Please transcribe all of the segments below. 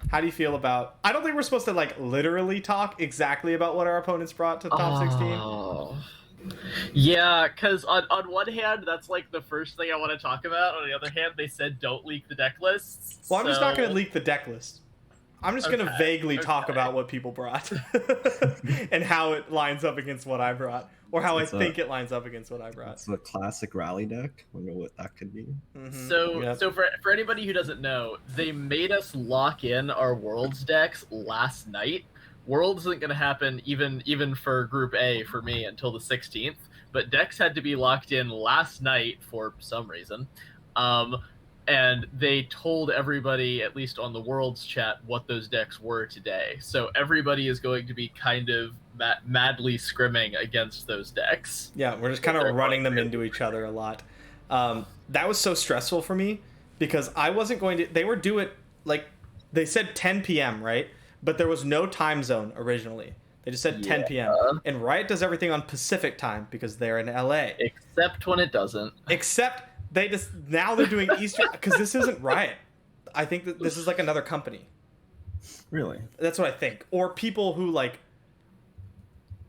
How do you feel about? I don't think we're supposed to like literally talk exactly about what our opponents brought to top 16. Oh. Yeah, because on one hand, that's like the first thing I want to talk about. On the other hand, they said don't leak the deck lists. Well, I'm just not going to So leak the deck list. I'm just going to okay, vaguely talk okay. about what people brought and how it lines up against what I brought, or how I think it lines up against what I brought. It's a classic rally deck. I wonder what that could be. So for anybody who doesn't know, they made us lock in our Worlds decks last night. Worlds isn't going to happen even for Group A for me until the 16th, but decks had to be locked in last night for some reason. And they told everybody, at least on the Worlds chat, what those decks were today. So everybody is going to be kind of madly scrimming against those decks. Yeah, we're just kind of running them into each other a lot. That was so stressful for me because I wasn't going to... They were due at, like, they said 10 p.m., right? But there was no time zone originally. They just said 10 p.m. And Riot does everything on Pacific time because they're in LA. Except when it doesn't. Except they're doing Eastern because this isn't Riot. I think that this is like another company. Really? That's what I think. Or people who like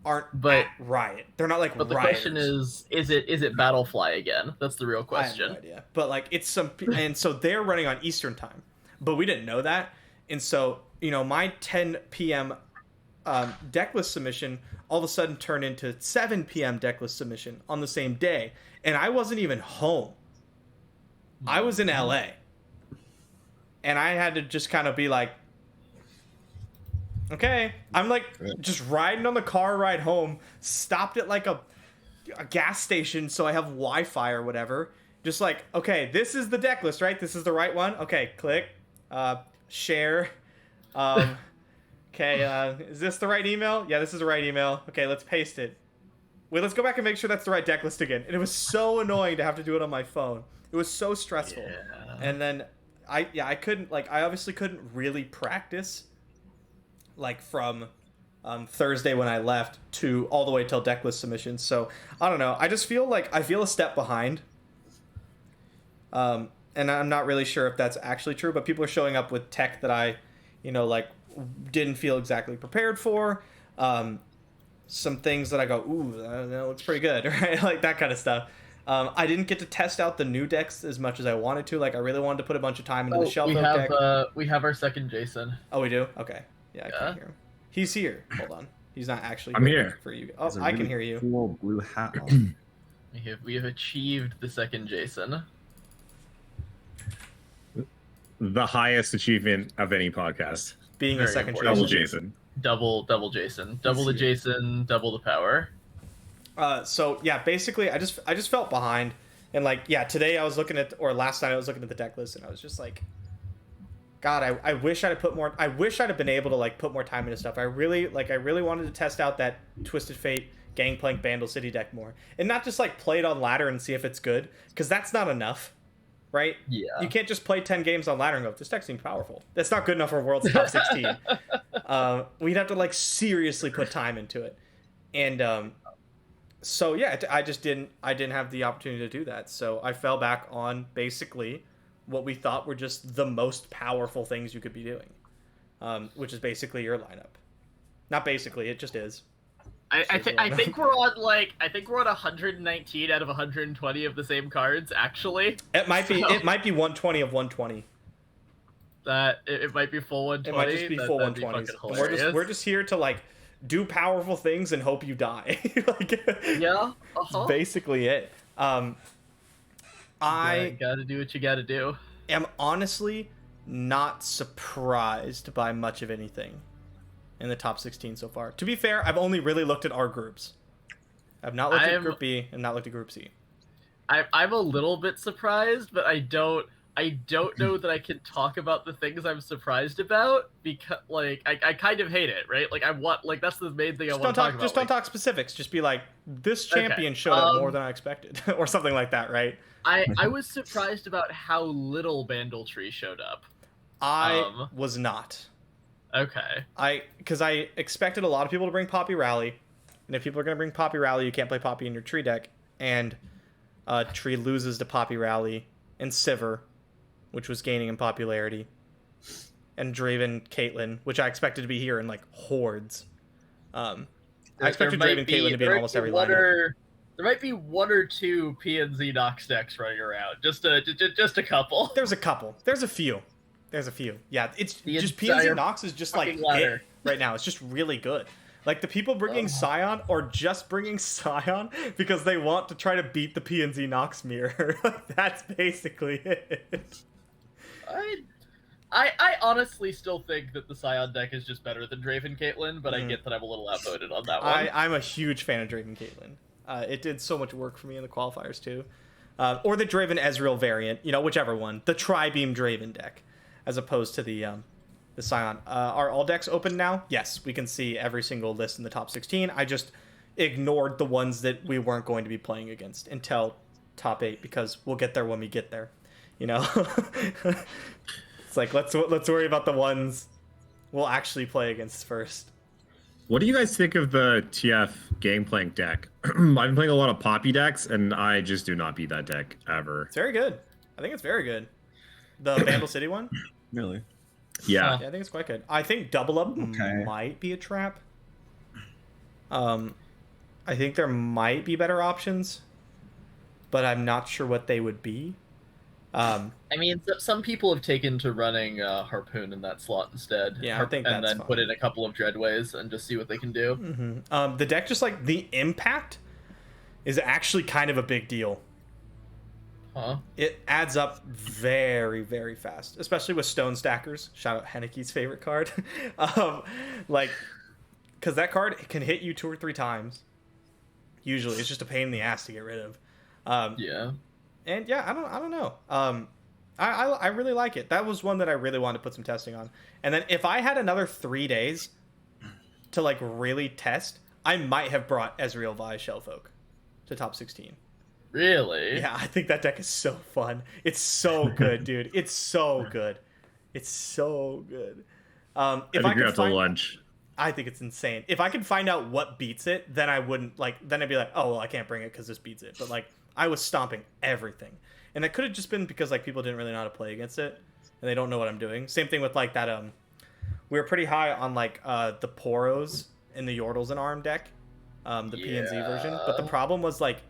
aren't at Riot. They're not like. But the rioters. question is it Battlefly again? That's the real question. I have no idea. But like it's some, and so they're running on Eastern time, but we didn't know that, and so my 10 p.m. Decklist submission all of a sudden turned into 7 p.m. decklist submission on the same day, and I wasn't even home. I was in LA, and I had to just kind of be like, okay, I'm like just riding on the car ride home, stopped at like a gas station so I have Wi-Fi or whatever, just like, okay, this is the deck list, right? This is the right one. Okay, click, share. Okay, is this the right email? Yeah, this is the right email. Okay, let's paste it. Wait, let's go back and make sure that's the right deck list again. And it was so annoying to have to do it on my phone. It was so stressful. Yeah. And then I couldn't, like, I obviously couldn't really practice, like, from Thursday when I left to all the way till decklist submission. So I don't know. I just feel like I feel a step behind. And I'm not really sure if that's actually true, but people are showing up with tech that I, like, didn't feel exactly prepared for. Some things that I go, ooh, that looks pretty good, right? Like that kind of stuff. I didn't get to test out the new decks as much as I wanted to. Like I really wanted to put a bunch of time into the shelf deck. We have our second Jason. Oh, we do? Okay. Yeah, I can't hear him. He's here. Hold on. He's not actually. I'm here for you. Oh, I can hear you. Cool blue hat on. We have achieved the second Jason. The highest achievement of any podcast. Being Very a second important. Double Jason. Double Jason. Double the Jason, double the power. So yeah, basically I just felt behind, and like today I was looking at, or last night I was looking at the deck list, and I was just like, God, I wish I'd have put more. I wish I'd have been able to like put more time into stuff. I really wanted to test out that Twisted Fate Gangplank Vandal City deck more, and not just like play it on ladder and see if it's good, because that's not enough, right? Yeah. You can't just play 10 games on ladder and go, this deck seems powerful. That's not good enough for World's top 16. We'd have to like seriously put time into it, and so yeah, I didn't have the opportunity to do that. So I fell back on basically what we thought were just the most powerful things you could be doing, which is basically your lineup. Not basically, it just is. I think we're on 119 out of 120 of the same cards. Actually, it might be 120 of 120. That it might be full 120. It might just be full 120s. We're just here to like do powerful things and hope you die. Like, yeah, basically it. I gotta do what you gotta do. Am honestly not surprised by much of anything in the top 16 so far. To be fair, I've only really looked at our groups. I've not looked at Group B and not looked at Group C. I'm a little bit surprised, but I don't know that I can talk about the things I'm surprised about, because like I kind of hate it, right? Like I want, like that's the main thing I want to talk about. Just don't talk specifics. Just be like, this champion showed up more than I expected, or something like that, right? I was surprised about how little Bandletree showed up. I was not. Okay. Because I expected a lot of people to bring Poppy Rally, and if people are going to bring Poppy Rally, you can't play Poppy in your Tree deck, and Tree loses to Poppy Rally and Sivir, which was gaining in popularity. and Draven Caitlyn, which I expected to be here in like hordes. I expected Draven Caitlyn to be in almost every lineup. There might be 1 or 2 PNZ Nox decks running around. Just a couple. There's a couple. There's a few. Yeah, it's The just entire PNZ Nox is just like it right now. It's just really good. Like the people bringing Scion are just bringing Scion because they want to try to beat the PNZ Nox mirror. That's basically it. I honestly still think that the Scion deck is just better than Draven Caitlyn, but I get that I'm a little outvoted on that one. I'm a huge fan of Draven Caitlyn. It did so much work for me in the qualifiers too. Or the Draven Ezreal variant, whichever one. The Tri-Beam Draven deck, as opposed to the Scion. Are all decks open now? Yes, we can see every single list in the top 16. I just ignored the ones that we weren't going to be playing against until top 8 because we'll get there when we get there. It's like let's worry about the ones we'll actually play against first. What do you guys think of the TF Gangplank deck? I've been playing a lot of Poppy decks, and I just do not beat that deck ever. It's very good. I think it's very good. The Vandal City one? Really? Yeah. I think it's quite good. I think Double Up might be a trap. I think there might be better options, but I'm not sure what they would be. I mean, some people have taken to running Harpoon in that slot instead. Yeah, I think that's and then fine. put in a couple of Dreadways and just see what they can do. Mm-hmm. The deck, just like the impact, is actually kind of a big deal. Huh? It adds up very, very fast, especially with Stone Stackers. Shout out Henneke's favorite card. Because that card can hit you 2 or 3 times. Usually, it's just a pain in the ass to get rid of. Yeah. And yeah, I don't know. I really like it. That was one that I really wanted to put some testing on. And then if I had another 3 days to like really test, I might have brought Ezreal Vi Shellfolk to top 16. Really? Yeah, I think that deck is so fun. It's so good, dude. It's so good. It's so good. I think you're after lunch. I think it's insane. If I could find out what beats it, then I wouldn't then I'd be like, oh well, I can't bring it because this beats it. But like, I was stomping everything, and that could have just been because like people didn't really know how to play against it, and they don't know what I'm doing. Same thing with like that. We were pretty high on like the Poros and the Yordles and Arm deck, the PNZ version. But the problem was like,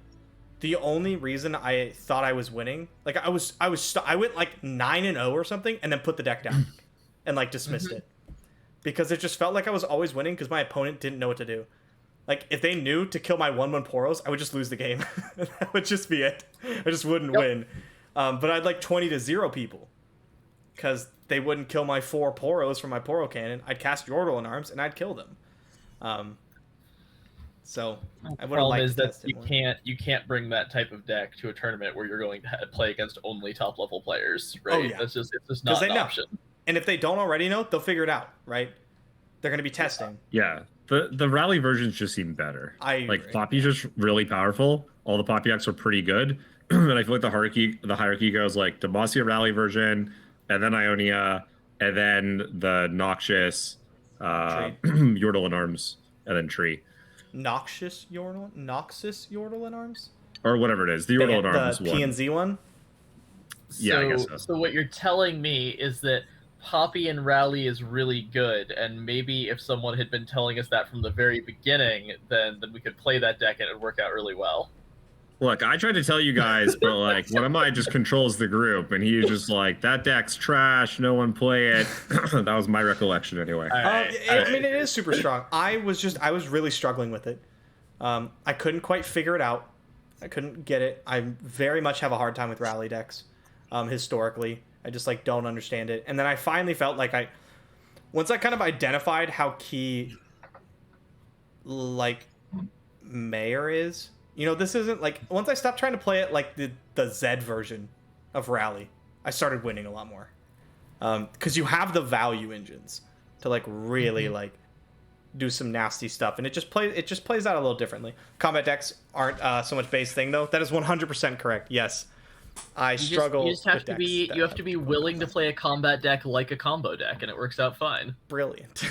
the only reason I thought I was winning, like I went like 9-0 or something, and then put the deck down, and like dismissed it. Because it just felt like I was always winning because my opponent didn't know what to do. Like, if they knew to kill my 1/1 Poros, I would just lose the game. That would just be it. I just wouldn't win. But I'd like 20-0 people. Because they wouldn't kill my 4 Poros from my Poro cannon. I'd cast Yordle in Arms, and I'd kill them. So, I would have liked to test it more. You can't bring that type of deck to a tournament where you're going to play against only top-level players, right? Oh, yeah. It's just not an option. And if they don't already know, they'll figure it out, right? They're going to be testing. Yeah. The rally versions just seem better. I agree. Like, Poppy's just really powerful. All the Poppy decks are pretty good. And I feel like the hierarchy goes like Demacia rally version, and then Ionia, and then the Noxious Yordle in Arms, and then Tree. Noxious Yordle in Arms? Or whatever it is. The Yordle in Arms the PNZ one? Yeah, I guess so. So what you're telling me is that Poppy and Rally is really good, and maybe if someone had been telling us that from the very beginning, then we could play that deck and it would work out really well. Look, I tried to tell you guys, but like one of mine just controls the group, and he was just like, "That deck's trash. No one play it." That was my recollection, anyway. I mean, it is super strong. I was really struggling with it. I couldn't quite figure it out. I couldn't get it. I very much have a hard time with rally decks. Historically, I just like don't understand it. And then I finally felt like once I kind of identified how key like Mayor is. This isn't like, once I stopped trying to play it like the Zed version of Rally, I started winning a lot more. Because you have the value engines to like really like do some nasty stuff, and it just plays out a little differently. Combat decks aren't so much base thing though. That is 100% correct. Yes, I struggle. You have to be willing to play a combat deck like a combo deck, and it works out fine. Brilliant.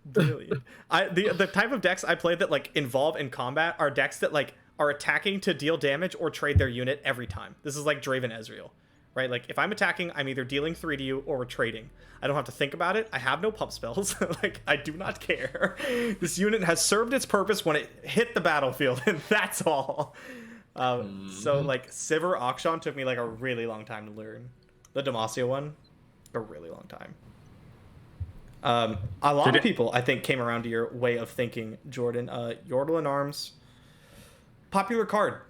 Brilliant. The type of decks I play that like involve in combat are decks that like are attacking to deal damage or trade their unit every time. This is like Draven Ezreal, right? Like, if I'm attacking, I'm either dealing 3 to you or we're trading. I don't have to think about it. I have no pump spells. Like, I do not care. This unit has served its purpose when it hit the battlefield, and that's all. So, like, Sivir Akshan took me, like, a really long time to learn. The Demacia one, a really long time. A lot of people, I think, came around to your way of thinking, Jordan. Yordle in Arms, popular card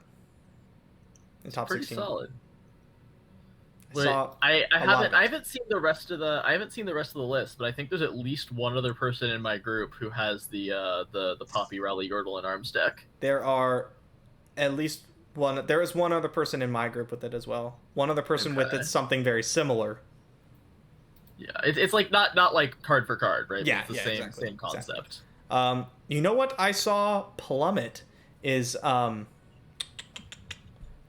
in top Pretty 16. Solid. I haven't seen the rest of the list, but I think there's at least one other person in my group who has the Poppy Rally Yordle and Arms deck. There are at least one. There is one other person in my group with it as well. One other person with it, something very similar. Yeah, it's like not like card for card, right? Yeah, it's the same concept. Exactly. You know what I saw plummet is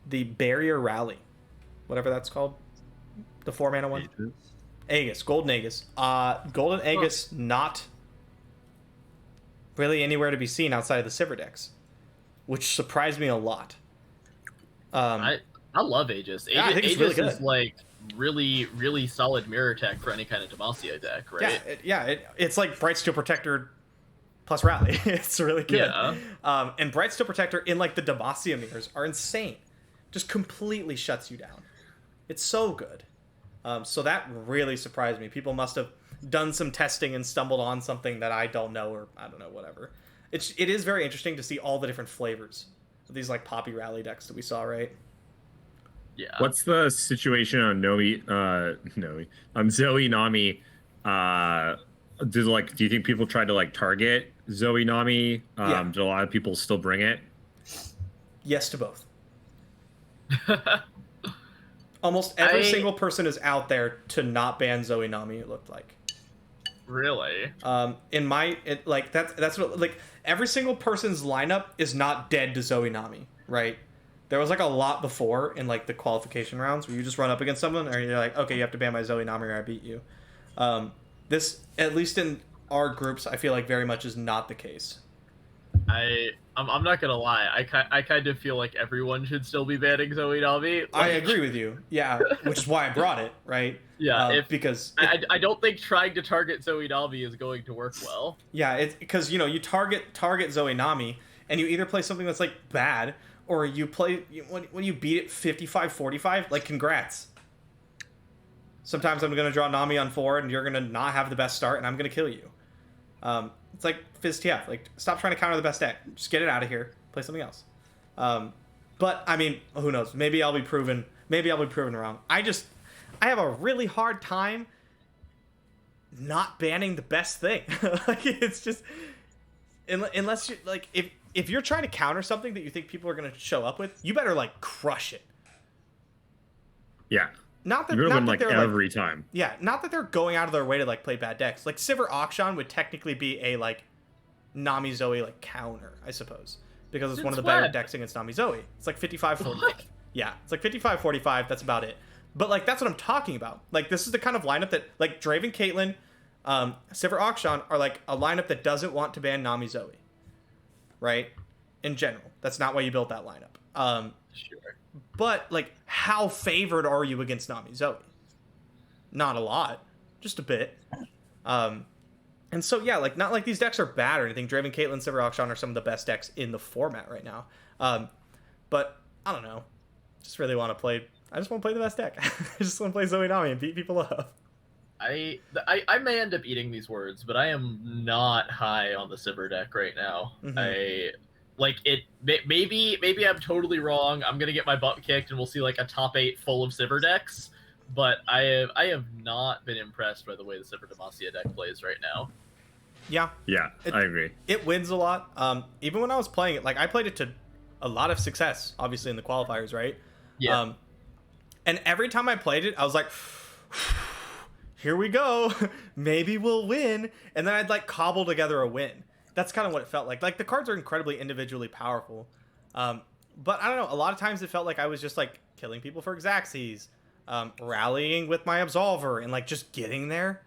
the Barrier Rally, whatever that's called, the 4-mana one. Aegis, Golden Aegis. Golden Aegis not really anywhere to be seen outside of the Sivir decks, which surprised me a lot. I love Aegis. Yeah, I think it's really good. Is like really solid mirror tech for any kind of Demacia deck, right? It's like Brightsteel Protector plus Rally. It's really good. Yeah. And Brightsteel Protector in like the Demacia mirrors are insane. Just completely shuts you down. It's so good. So that really surprised me. People must have done some testing and stumbled on something that I don't know, or I don't know, whatever. It is very interesting to see all the different flavors of these like Poppy Rally decks that we saw, right? Yeah. What's the situation on Zoe Nami? Do you think people tried to like target Zoe Nami? Did a lot of people still bring it? Yes to both. Almost every single person is out there to not ban Zoe Nami, it looked like. Really? That's what, like, every single person's lineup is not dead to Zoe Nami, right? There was like a lot before in like the qualification rounds where you just run up against someone and you're like, okay, you have to ban my Zoe Nami or I beat you. This, at least in our groups, I feel like very much is not the case. I'm not gonna lie. I kind of feel like everyone should still be banning Zoe Nami. Like, I agree with you. Yeah, which is why I brought it, right? Yeah, because I don't think trying to target Zoe Nami is going to work well. Yeah, it's because you target Zoe Nami and you either play something that's like bad or you play when you beat it 55-45. Like, congrats. Sometimes I'm gonna draw Nami on 4 and you're gonna not have the best start and I'm gonna kill you. It's like Fizz TF. Like, stop trying to counter the best deck. Just get it out of here. Play something else. But I mean, who knows? Maybe I'll be proven wrong. I have a really hard time not banning the best thing. Like, it's just, unless you like, if you're trying to counter something that you think people are going to show up with, you better like crush it. Yeah. Not that, you're not gonna that win, they're every time. Yeah, not that they're going out of their way to like play bad decks. Like, Sivir Akshan would technically be a like Nami Zoe like counter, I suppose, because it's one of the better decks against Nami Zoe. It's like 55-45. Yeah, it's like 55-45. That's about it. But like, that's what I'm talking about. Like, this is the kind of lineup that like Draven Caitlyn, Sivir Akshan are like a lineup that doesn't want to ban Nami Zoe, right? In general, that's not why you built that lineup. Sure. But like, how favored are you against Nami Zoe? Not a lot, just a bit. And so yeah, like, not like these decks are bad or anything. Draven Caitlyn, Sivir Akshan are some of the best decks in the format right now. But I don't know. I just want to play the best deck. I just want to play Zoe Nami and beat people up. I may end up eating these words, but I am not high on the Sivir deck right now. Mm-hmm. Maybe I'm totally wrong. I'm gonna get my butt kicked, and we'll see like a top 8 full of Sivir decks. But I have not been impressed by the way the Sivir Demacia deck plays right now. Yeah, I agree. It wins a lot. Even when I was playing it, like, I played it to a lot of success, obviously in the qualifiers, right? Yeah. And every time I played it, I was like, here we go. Maybe we'll win. And then I'd like cobble together a win. That's kind of what it felt like. Like, the cards are incredibly individually powerful. But I don't know. A lot of times it felt like I was just like killing people for Xaxes, rallying with my Absolver and like just getting there.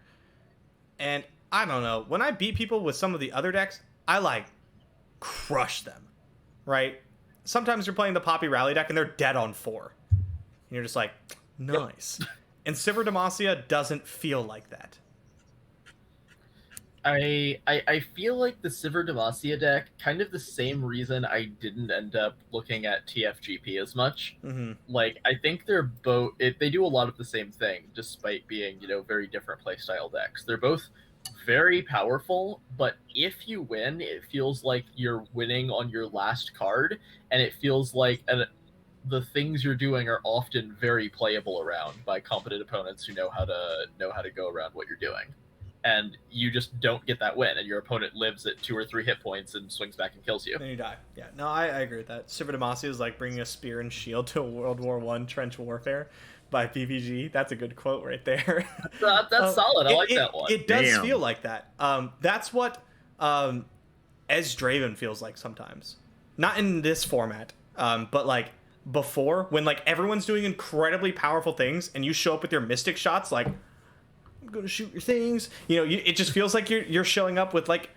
And I don't know. When I beat people with some of the other decks, I like crush them, right? Sometimes you're playing the Poppy Rally deck and they're dead on 4. And you're just like, Nice. And Sivir Demacia doesn't feel like that. I feel like the Sivir Demacia deck, kind of the same reason I didn't end up looking at TFGP as much. Mm-hmm. Like, I think they're both, they do a lot of the same thing, despite being, very different playstyle decks. They're both very powerful, but if you win, it feels like you're winning on your last card, and it feels like the things you're doing are often very playable around by competent opponents who know how to go around what you're doing. And you just don't get that win, and your opponent lives at 2 or 3 hit points and swings back and kills you. Then you die. Yeah, no, I agree with that. Sivir Demacia is like bringing a spear and shield to a World War I trench warfare by PVG. That's a good quote right there. That's solid. I like that one. It does feel like that. That's what Ez Draven feels like sometimes. Not in this format, but like before, when like everyone's doing incredibly powerful things, and you show up with your mystic shots, like, I'm gonna shoot your things. It just feels like you're showing up with like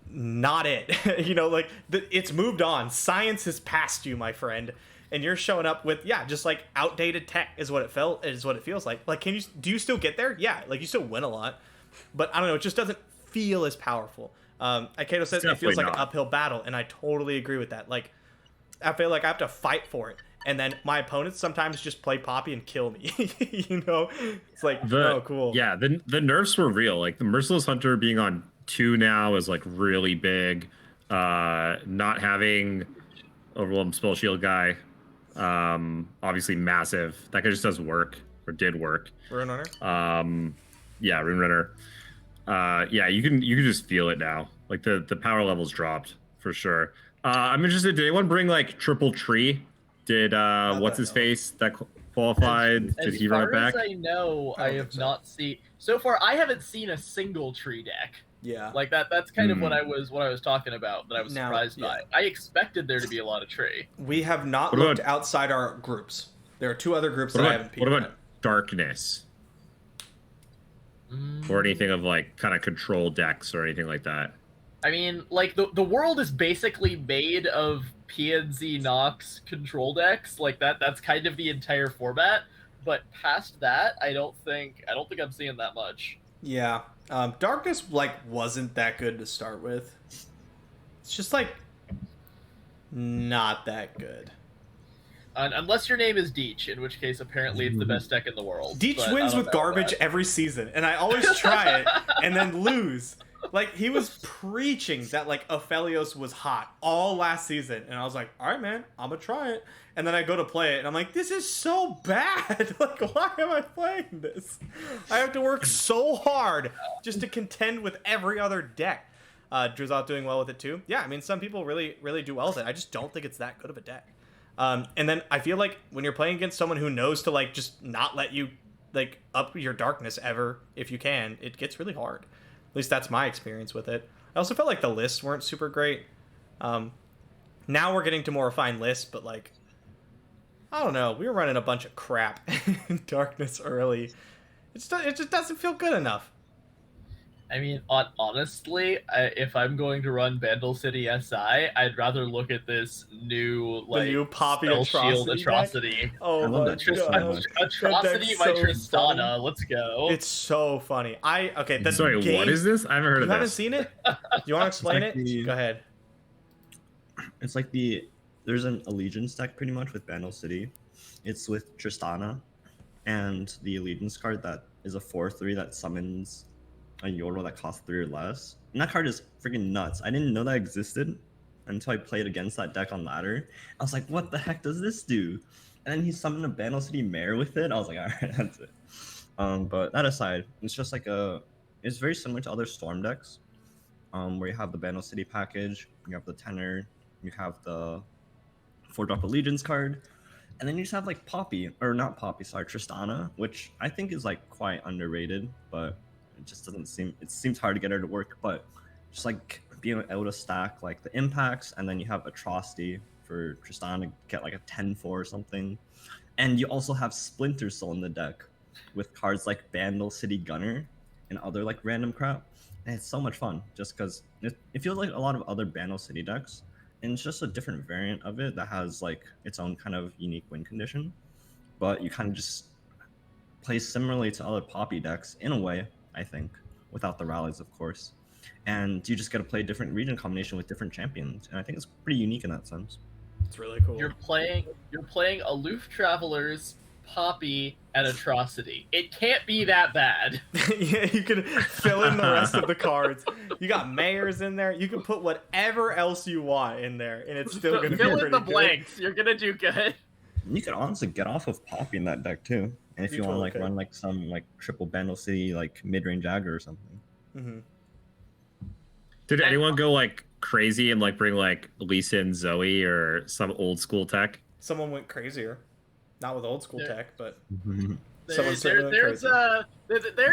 not it. Like it's moved on. Science has passed you, my friend, and you're showing up with just like outdated tech is what it feels like. Like, do you still get there? Yeah, like you still win a lot, but I don't know. It just doesn't feel as powerful. Akedo says it feels like an uphill battle, and I totally agree with that. Like, I feel like I have to fight for it. And then my opponents sometimes just play Poppy and kill me. It's like, oh, cool. Yeah, the nerfs were real. Like the Merciless Hunter being on 2 now is like really big. Not having Overwhelm Spell Shield guy, obviously massive. That guy just does work, or did work. Rune Runner. Yeah, Rune Runner. Yeah, you can just feel it now. Like the power levels dropped for sure. I'm interested. Did anyone bring like Triple Tree? Did what's his face that qualified? Did he run it back? As far as I know, I have not seen so far. I haven't seen a single tree deck. Yeah, like that. That's kind of what I was talking about. That I was surprised by. I expected there to be a lot of tree. We have not looked outside our groups. There are 2 other groups that I haven't peeked at. What about Darkness? Or anything of like kind of control decks or anything like that? I mean, like the world is basically made of PNZ Nox control decks. Like that's kind of the entire format. But past that, I don't think I'm seeing that much. Yeah, Darkness like wasn't that good to start with. It's just like not that good. Unless your name is Deech, in which case apparently it's the best deck in the world. Deech wins with garbage every season, and I always try it and then lose. Like, he was preaching that, like, Aphelios was hot all last season. And I was like, all right, man, I'm going to try it. And then I go to play it, and I'm like, this is so bad. Like, why am I playing this? I have to work so hard just to contend with every other deck. Drizzt doing well with it, too. Yeah, I mean, some people really, really do well with it. I just don't think it's that good of a deck. And then I feel like when you're playing against someone who knows to, like, just not let you, like, up your darkness ever, if you can, it gets really hard. At least that's my experience with it. I also felt like the lists weren't super great. Now we're getting to more refined lists, but like, I don't know. We were running a bunch of crap in Darkness early. It just doesn't feel good enough. I mean, honestly, if I'm going to run Bandle City SI, I'd rather look at this new Poppy atrocity. Oh my god, atrocity by Tristana. Let's go. It's so funny. Sorry, what is this? I haven't heard of this. You haven't seen it? You want to explain it? Go ahead. It's like there's an Allegiance deck pretty much with Bandle City. It's with Tristana, and the Allegiance card that is a 4/3 that summons a Yordle that costs 3 or less. And that card is freaking nuts. I didn't know that existed until I played against that deck on ladder. I was like, what the heck does this do? And then he summoned a Bandle City Mare with it. I was like, alright, that's it. But that aside, it's just like it's very similar to other Storm decks. Where you have the Bandle City package, you have the Tenor, you have the 4-drop Allegiance card, and then you just have like Tristana, which I think is like quite underrated, but it just doesn't seem, it seems hard to get her to work. But just like being able to stack like the impacts, and then you have Atrocity for Tristana to get like a 10-4 or something. And you also have Splinter Soul in the deck with cards like Bandle City Gunner and other like random crap. And it's so much fun just because it feels like a lot of other Bandle City decks. And it's just a different variant of it that has like its own kind of unique win condition. But you kind of just plays similarly to other Poppy decks in a way, I think, without the rallies, of course. And you just get to play a different region combination with different champions, and I think it's pretty unique in that sense. It's really cool. You're playing Aloof Travelers, Poppy, and Atrocity. It can't be that bad. Yeah, you can fill in the rest of the cards. You got mayors in there. You can put whatever else you want in there, and it's still going to be fill pretty in the good. blanks. You're gonna do good. You could honestly get off of Poppy in that deck too, and if you want to like totally run like some like triple Bandle City like mid-range Jagger or something. Mm-hmm. Did anyone go like crazy and like bring like Lisa and Zoe or some old school tech? Someone went crazier. Not with old school tech, but There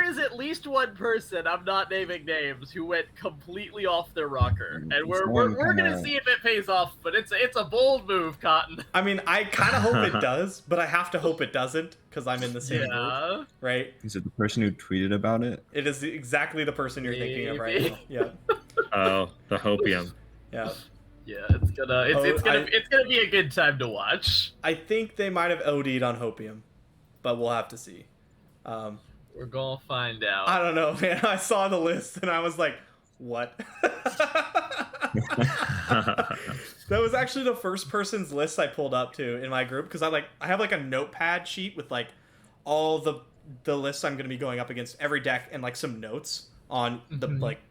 is at least one person, I'm not naming names, who went completely off their rocker, and we're gonna see if it pays off. But it's a bold move, Cotton. I mean, I kind of hope it does, but I have to hope it doesn't because I'm in the same group, right? Is it the person who tweeted about it? It is exactly the person you're thinking of right now. Yeah. Oh, the hopium. Yeah. Yeah, it's gonna be a good time to watch. I think they might have OD'd on hopium, but we'll have to see. We're gonna find out. I don't know, man. I saw the list and I was like, what? That was actually the first person's list I pulled up to in my group because I have like a notepad sheet with like all the lists I'm going to be going up against every deck and like some notes on the like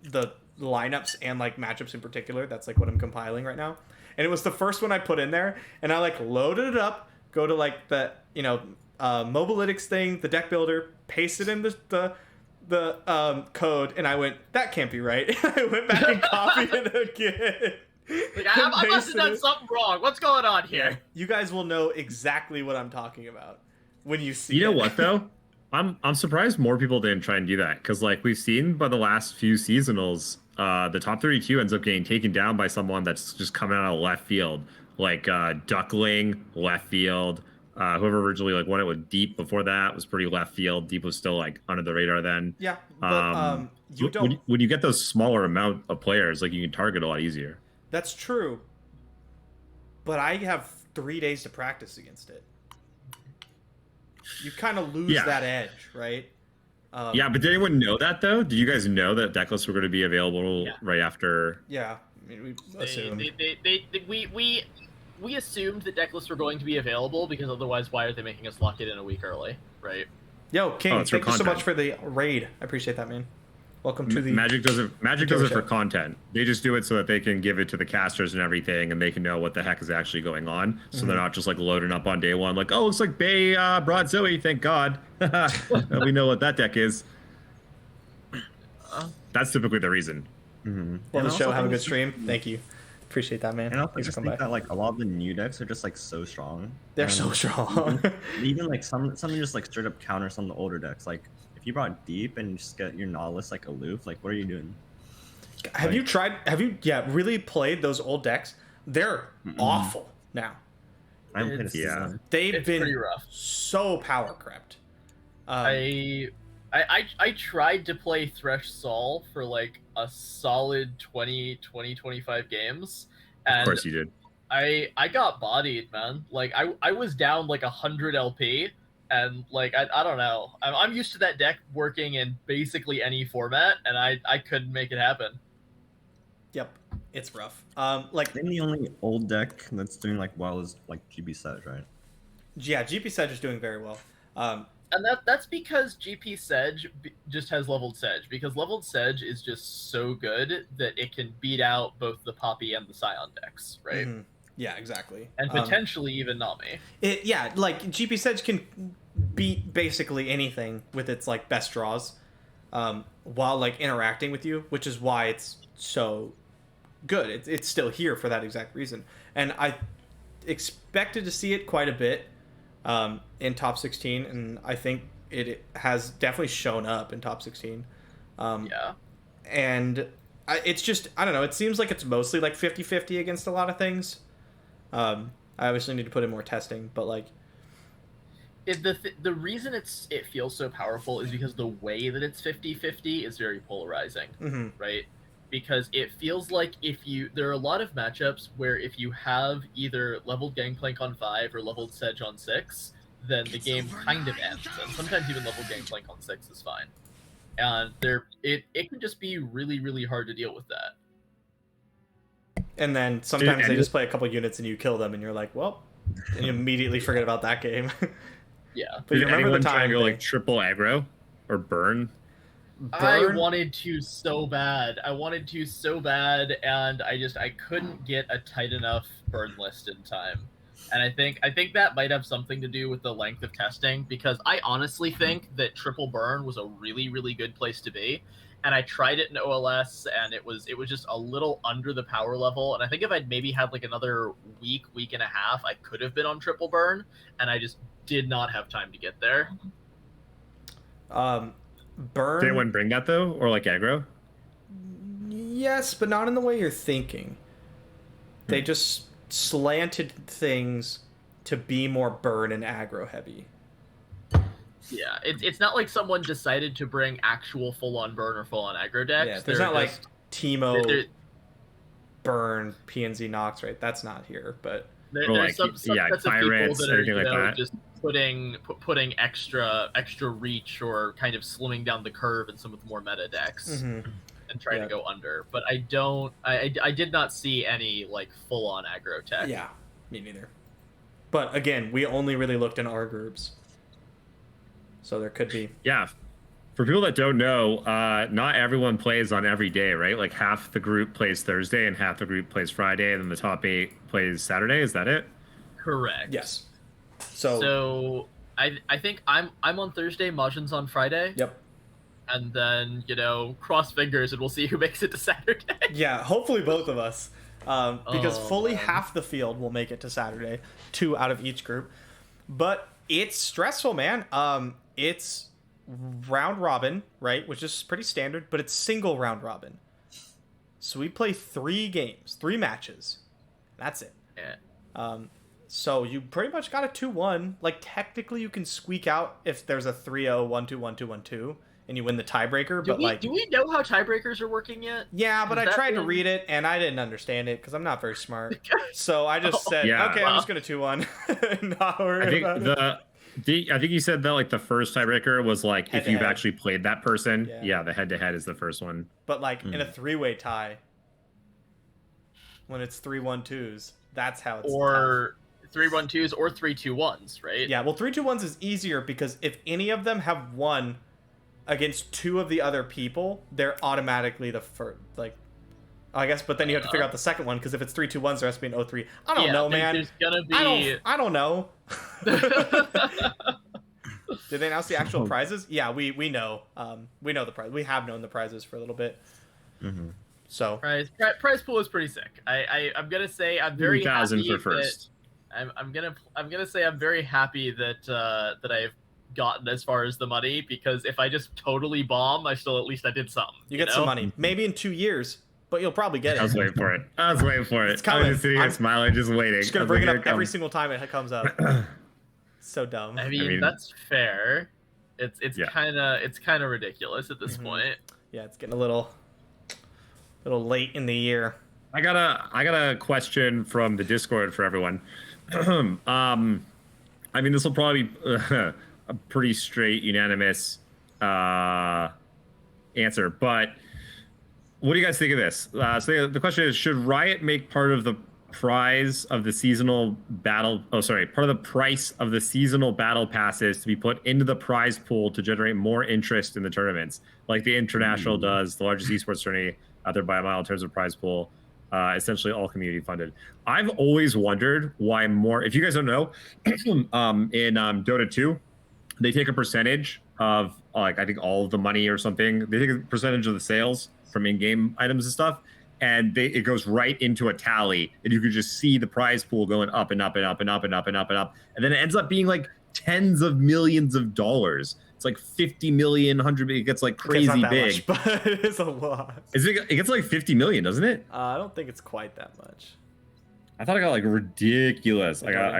the lineups and like matchups in particular. That's like what I'm compiling right now. And it was the first one I put in there and I like loaded it up, go to like the, you know, Mobalytics thing, the deck builder, paste it in the code, and I went, that can't be right. I went back and copied it again. Like, I must have done something wrong. What's going on here? Yeah. You guys will know exactly what I'm talking about when you see You know it. what though? I'm surprised more people didn't try and do that because like we've seen by the last few seasonals, the top 32 ends up getting taken down by someone that's just coming out of left field, like Duckling, left field. Whoever originally like won it with Deep before that was pretty left field. Deep was still like under the radar then. Yeah, but you don't. When you get those smaller amount of players, like you can target a lot easier. That's true. But I have 3 days to practice against it. You kind of lose that edge, right? Yeah, but did anyone know that though? Did you guys know that deck lists were going to be available right after? Yeah, I mean, we assumed. We assumed that deck lists were going to be available because otherwise, why are they making us lock it in a week early, right? Yo, King, Oh, it's for thank you so content. much for the raid. I appreciate that, man. Welcome to the Magic does it for show. content. They just do it so that they can give it to the casters and everything, and they can know what the heck is actually going on. So they're not just like loading up on day one, like, oh, looks like Bay brought Zoe. Thank God. We know what that deck is. That's typically the reason. Love the show. also Have a good think- stream. Thank you. Appreciate that, man. And I also Thanks just for think coming by. that like a lot of the new decks are just like so strong. They're And so strong. even like some just like straight up counter some of the older decks. Like if you brought Deep and you just get your Nautilus like aloof, like what are you doing? Have you really played those old decks? They're awful now. I haven't played a Yeah. season. They've It's been pretty rough. so power crept. I tried to play Thresh Sol for like a solid 25 games, and Of course you did. I got bodied, man. Like I was down like 100 LP, and like I don't know. I'm used to that deck working in basically any format, and I couldn't make it happen. Yep, it's rough. I think the only old deck that's doing like well is like GB Sedge, right? Yeah, GP Sedge is doing very well. And that's because GP Sedge just has leveled Sedge, because leveled Sedge is just so good that it can beat out both the Poppy and the Scion decks, right? Mhm. Yeah, exactly. And potentially even Nami. Like GP Sedge can beat basically anything with its like best draws, while like interacting with you, which is why it's so good. It's still here for that exact reason, and I expected to see it quite a bit in top 16, and I think it has definitely shown up in top 16. Yeah. And it's just, I don't know, it seems like it's mostly like 50-50 against a lot of things. I obviously need to put in more testing, but like The reason it feels so powerful is because the way that it's 50-50 is very polarizing, right? Because it feels like there are a lot of matchups where if you have either leveled Gangplank on 5 or leveled Sedge on 6, then the game kind of ends. And sometimes even level Gangplank on 6 is fine. And it can just be really, really hard to deal with that. And then sometimes they just play a couple units and you kill them and you're like, well, and you immediately forget about that game. Yeah. But you remember the time to go like triple aggro or burn? I wanted to so bad. And I couldn't get a tight enough burn list in time. And I think that might have something to do with the length of testing, because I honestly think that triple burn was a really, really good place to be. And I tried it in OLS, and it was just a little under the power level. And I think if I'd maybe had like another week and a half, I could have been on triple burn, and I just did not have time to get there. Burn. Did anyone bring that though, or like aggro? Yes, but not in the way you're thinking. They just slanted things to be more burn and aggro heavy. Yeah, it's not like someone decided to bring actual full-on burn or full-on aggro decks. Yeah, there's not like Teemo burn PNZ Nox, right? That's not here, but there's like, some sets of people that are like just putting extra reach or kind of slimming down the curve in some of the more meta decks and trying to go under. But I did not see any like full-on aggro tech. Yeah, me neither. But again, we only really looked in our groups. So there could be. Yeah. For people that don't know, not everyone plays on every day, right? Like half the group plays Thursday and half the group plays Friday, and then the top 8 plays Saturday. Is that it? Correct. Yes. So I think I'm on Thursday, Majin's on Friday. Yep. And then, cross fingers and we'll see who makes it to Saturday. Yeah, hopefully both of us. Because fully half the field will make it to Saturday, 2 out of each group. But it's stressful, man. It's round robin, right? Which is pretty standard, but it's single round robin. So we play 3 games, 3 matches. That's it. Yeah. So you pretty much got a 2-1. Like, technically you can squeak out if there's a 3-0, 1-2, 1-2, 1-2, and you win the tiebreaker. Do we know how tiebreakers are working yet? Yeah, but I tried to read it, and I didn't understand it, because I'm not very smart. So I just said, okay, I'm just going to 2-1. Not worry about it. I think you said that like the first tiebreaker was like if you've actually played that person. Yeah, the head-to-head is the first one. But like in a 3-way tie, when it's 3-1-2s, that's how it's or 3-1-2s or 3-2-1s, right? Yeah, well, 3-2-1s is easier because if any of them have won against 2 of the other people, they're automatically the first. Like, I guess, but then you have to figure out the second one, because if it's 3-2-1s, there has to be an 0-3. I don't know, man. There's gonna be. I don't know. Did they announce the actual prizes? Yeah, we know. We know the prize. We have known the prizes for a little bit. Mm-hmm. So prize pool is pretty sick. I'm gonna say I'm very happy for first. I'm gonna say I'm very happy that I've gotten as far as the money, because if I just totally bomb, at least I did something. You get some money. Maybe in 2 years, but you'll probably get it. I was waiting for it. It's coming. I'm just sitting here smiling, just waiting. Just gonna bring it up every single time it comes up. So dumb. I mean, that's fair. It's kind of ridiculous at this point. Yeah, it's getting a little late in the year. I got a question from the Discord for everyone. I mean, this will probably be a pretty straight, unanimous answer, but what do you guys think of this? So the question is, should Riot make part of the price of the seasonal battle passes to be put into the prize pool to generate more interest in the tournaments, like the International does, the largest esports tourney out there by a mile in terms of prize pool, essentially all community funded. I've always wondered why more. If you guys don't know, in Dota 2, they take a percentage of like, I think all of the money or something. They take a percentage of the sales from in-game items and stuff, and it goes right into a tally, and you can just see the prize pool going up and up and up and up and up and up and up, and then it ends up being like tens of millions of dollars. It's like 50 million, 100 million. It gets like crazy big. Much, but it's a lot. It gets like 50 million, doesn't it? I don't think it's quite that much. I thought I got like ridiculous. I got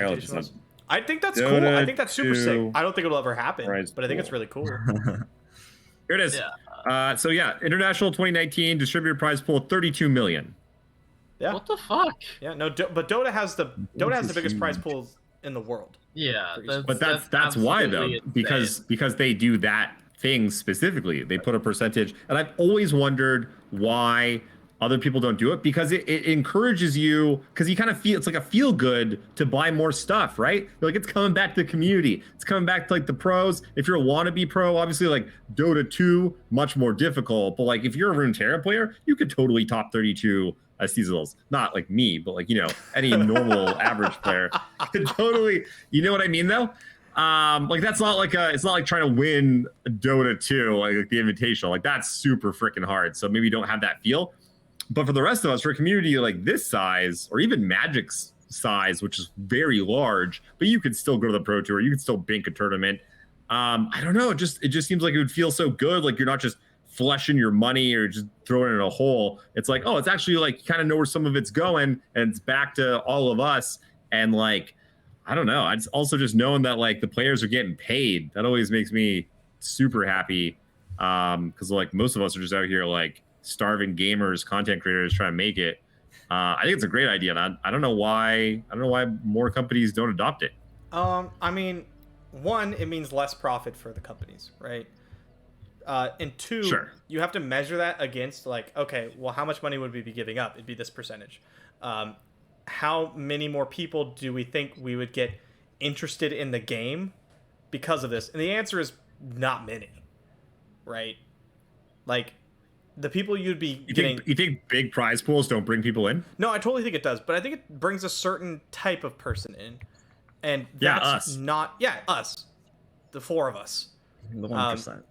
I think that's cool. I think that's super sick. I don't think it'll ever happen, but I think it's really cool. Here it is. So yeah, International 2019 distributor prize pool 32 million. Yeah. What the fuck? Yeah, no, but Dota has the biggest prize pools in the world. Yeah, but that's why though, absolutely insane. because they do that thing specifically. They put a percentage, and I've always wondered why other people don't do it, because it encourages you, because you kind of feel it's like a feel good to buy more stuff, right? Like it's coming back to the community, it's coming back to like the pros. If you're a wannabe pro, obviously like Dota 2 much more difficult, but like if you're a Runeterra player, you could totally top 32 seasonals. Not like me, but like, you know, any normal average player could totally, you know what I mean though? Like that's not like it's not like trying to win Dota 2, like the invitational. Like that's super freaking hard. So maybe you don't have that feel. But for the rest of us, for a community like this size, or even Magic's size, which is very large, but you could still go to the Pro Tour, you could still bank a tournament. I don't know, it just seems like it would feel so good. Like you're not just flushing your money or just throwing it in a hole. It's like, oh, it's actually like you kind of know where some of it's going, and it's back to all of us. And like, I don't know. It's also just knowing that like the players are getting paid. That always makes me super happy. Because like most of us are just out here like starving gamers, content creators trying to make it. I think it's a great idea, and I don't know why more companies don't adopt it. I mean, one, it means less profit for the companies, right? And two, Sure. You have to measure that against like, okay, well, how much money would we be giving up? It'd be this percentage. How many more people do we think we would get interested in the game because of this? And the answer is not many, right? Like, the people you'd be getting... You think big prize pools don't bring people in? No, I totally think it does, but I think it brings a certain type of person in. And Yeah, that's us. not... Yeah, us. The four of us. The 1%.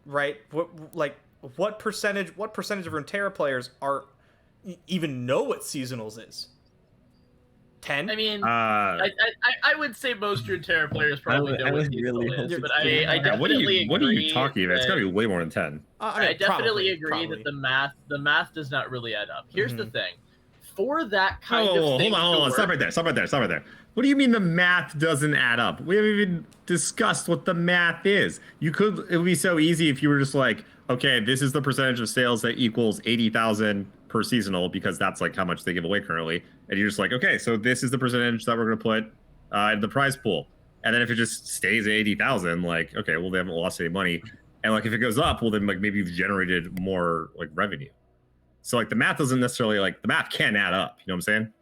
Right? What percentage of Runeterra players are even know what seasonals is? 10? I mean, I would say most Runeterra players probably know what seasonal is, but I definitely agree. What are you talking about? It's got to be way more than 10. I definitely agree that the math does not really add up. Here's the thing. For that kind of thing, hold on. Stop right there. What do you mean the math doesn't add up? We haven't even discussed what the math is. It would be so easy if you were just like, okay, this is the percentage of sales that equals 80,000 per seasonal, because that's like how much they give away currently. And you're just like, okay, so this is the percentage that we're going to put in the prize pool. And then if it just stays at 80,000, like, okay, well, they haven't lost any money. And like, if it goes up, well, then like maybe you've generated more like revenue. So like the math doesn't necessarily like the math can add up. You know what I'm saying?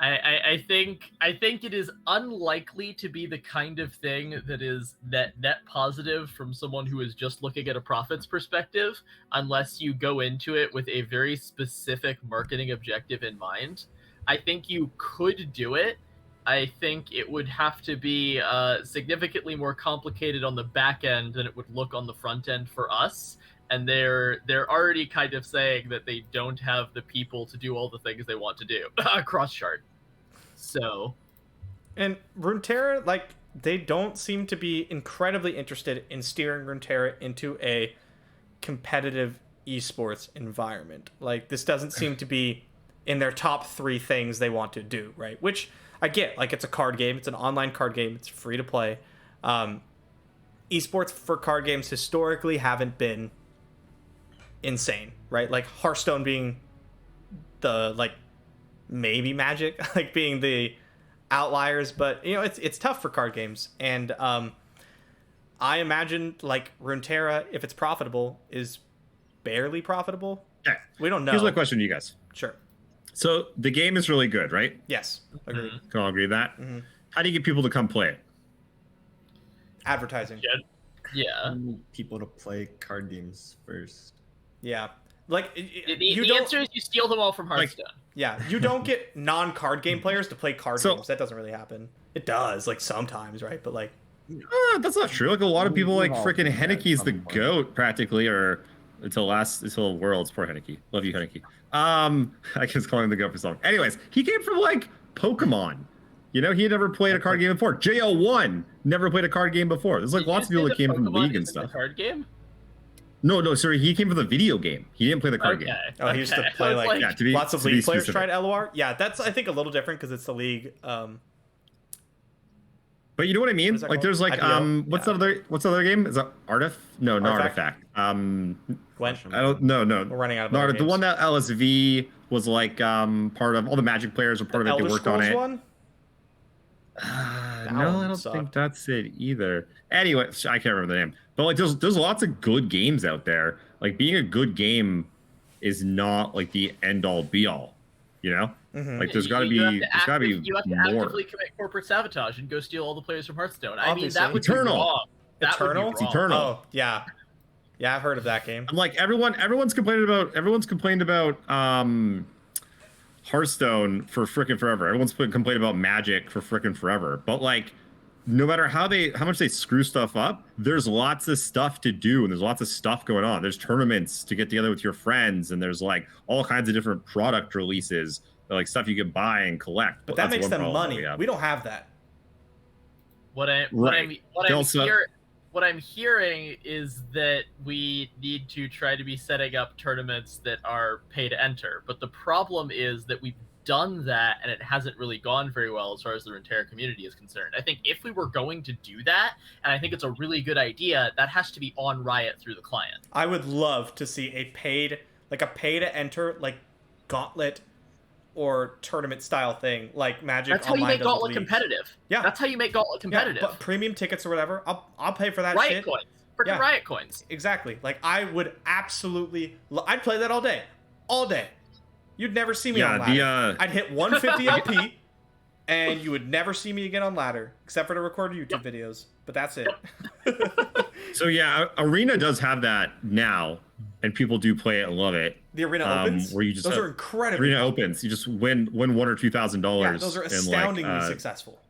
I think it is unlikely to be the kind of thing that is net positive from someone who is just looking at a profits perspective, unless you go into it with a very specific marketing objective in mind. I think you could do it. I think it would have to be significantly more complicated on the back end than it would look on the front end for us. And they're already kind of saying that they don't have the people to do all the things they want to do cross chart. So, and Runeterra, like, they don't seem to be incredibly interested in steering Runeterra into a competitive esports environment. Like, this doesn't seem to be in their top 3 things they want to do, right? Which I get. Like, it's a card game, it's an online card game, it's free to play. Esports for card games historically haven't been insane, right? Like Hearthstone being the like maybe Magic like being the outliers, but you know it's tough for card games. And I imagine like Runeterra, if it's profitable, is barely profitable. Yeah, we don't know. Here's my question to you guys. Sure. So the game is really good, right? Yes, agreed. Can all agree with that? How do you get people to come play it? Advertising. Yeah. People to play card games first. Yeah. Like the answer is you steal them all from Hearthstone. Yeah, you don't get non-card game players to play card games. That doesn't really happen. It does, like sometimes, right? But like, that's not true. Like a lot of people, like freaking Henneke's the goat practically, or until Worlds. Poor Henneke. Love you, Henneke. I guess calling him the goat for something. Anyways, he came from like Pokemon. You know, he had never played a card game before. JO1 never played a card game before. There's like lots of people that came from League and stuff. Card game? No, sorry. He came from the video game. He didn't play the card game. Oh, he used to play like lots of League players tried LOR. Yeah, that's I think a little different because it's the League. But you know what I mean? Like, there's like what's the other game? Is that not Artifact. Gwent? I don't. No. We're running out of the one that LSV was like part of all the Magic players were part of it. Elder They worked on Scrolls it. one? No, one I don't sucked. think that's it either. Anyway, I can't remember the name. But like, there's lots of good games out there. Like being a good game is not like the end all be all. You know, like there's got to be you have to more. actively commit corporate sabotage and go steal all the players from Hearthstone. I mean, Obviously. that would Eternal. be wrong. That Eternal? would be wrong. Eternal. Oh, yeah. Yeah, I've heard of that game. I'm like everyone's complained about Hearthstone for frickin' forever. Everyone's complained about Magic for frickin' forever. But like, no matter how much they screw stuff up, there's lots of stuff to do and there's lots of stuff going on. There's tournaments to get together with your friends and there's like all kinds of different product releases, like stuff you can buy and collect. But that makes them money. We don't have that. What I'm hearing is that we need to try to be setting up tournaments that are pay to enter. But the problem is that we've done that and it hasn't really gone very well as far as the Runeterra community is concerned. I think if we were going to do that, and I think it's a really good idea, that has to be on Riot through the client. I would love to see a pay to enter like Gauntlet or tournament style thing like Magic. That's how you make Gauntlet competitive. Yeah, that's how you make Gauntlet competitive. Yeah, but premium tickets or whatever, I'll pay for that. Riot shit. Coins, freaking Riot Coins. Exactly. Like I would absolutely, I'd play that all day. You'd never see me on ladder. I'd hit 150 LP, and you would never see me again on ladder, except for to record YouTube videos. But that's it. So yeah, Arena does have that now, and people do play it and love it. The Arena Opens, where you just those are incredible. Arena Opens, you just win $1,000 or $2,000. Yeah, those are astoundingly successful.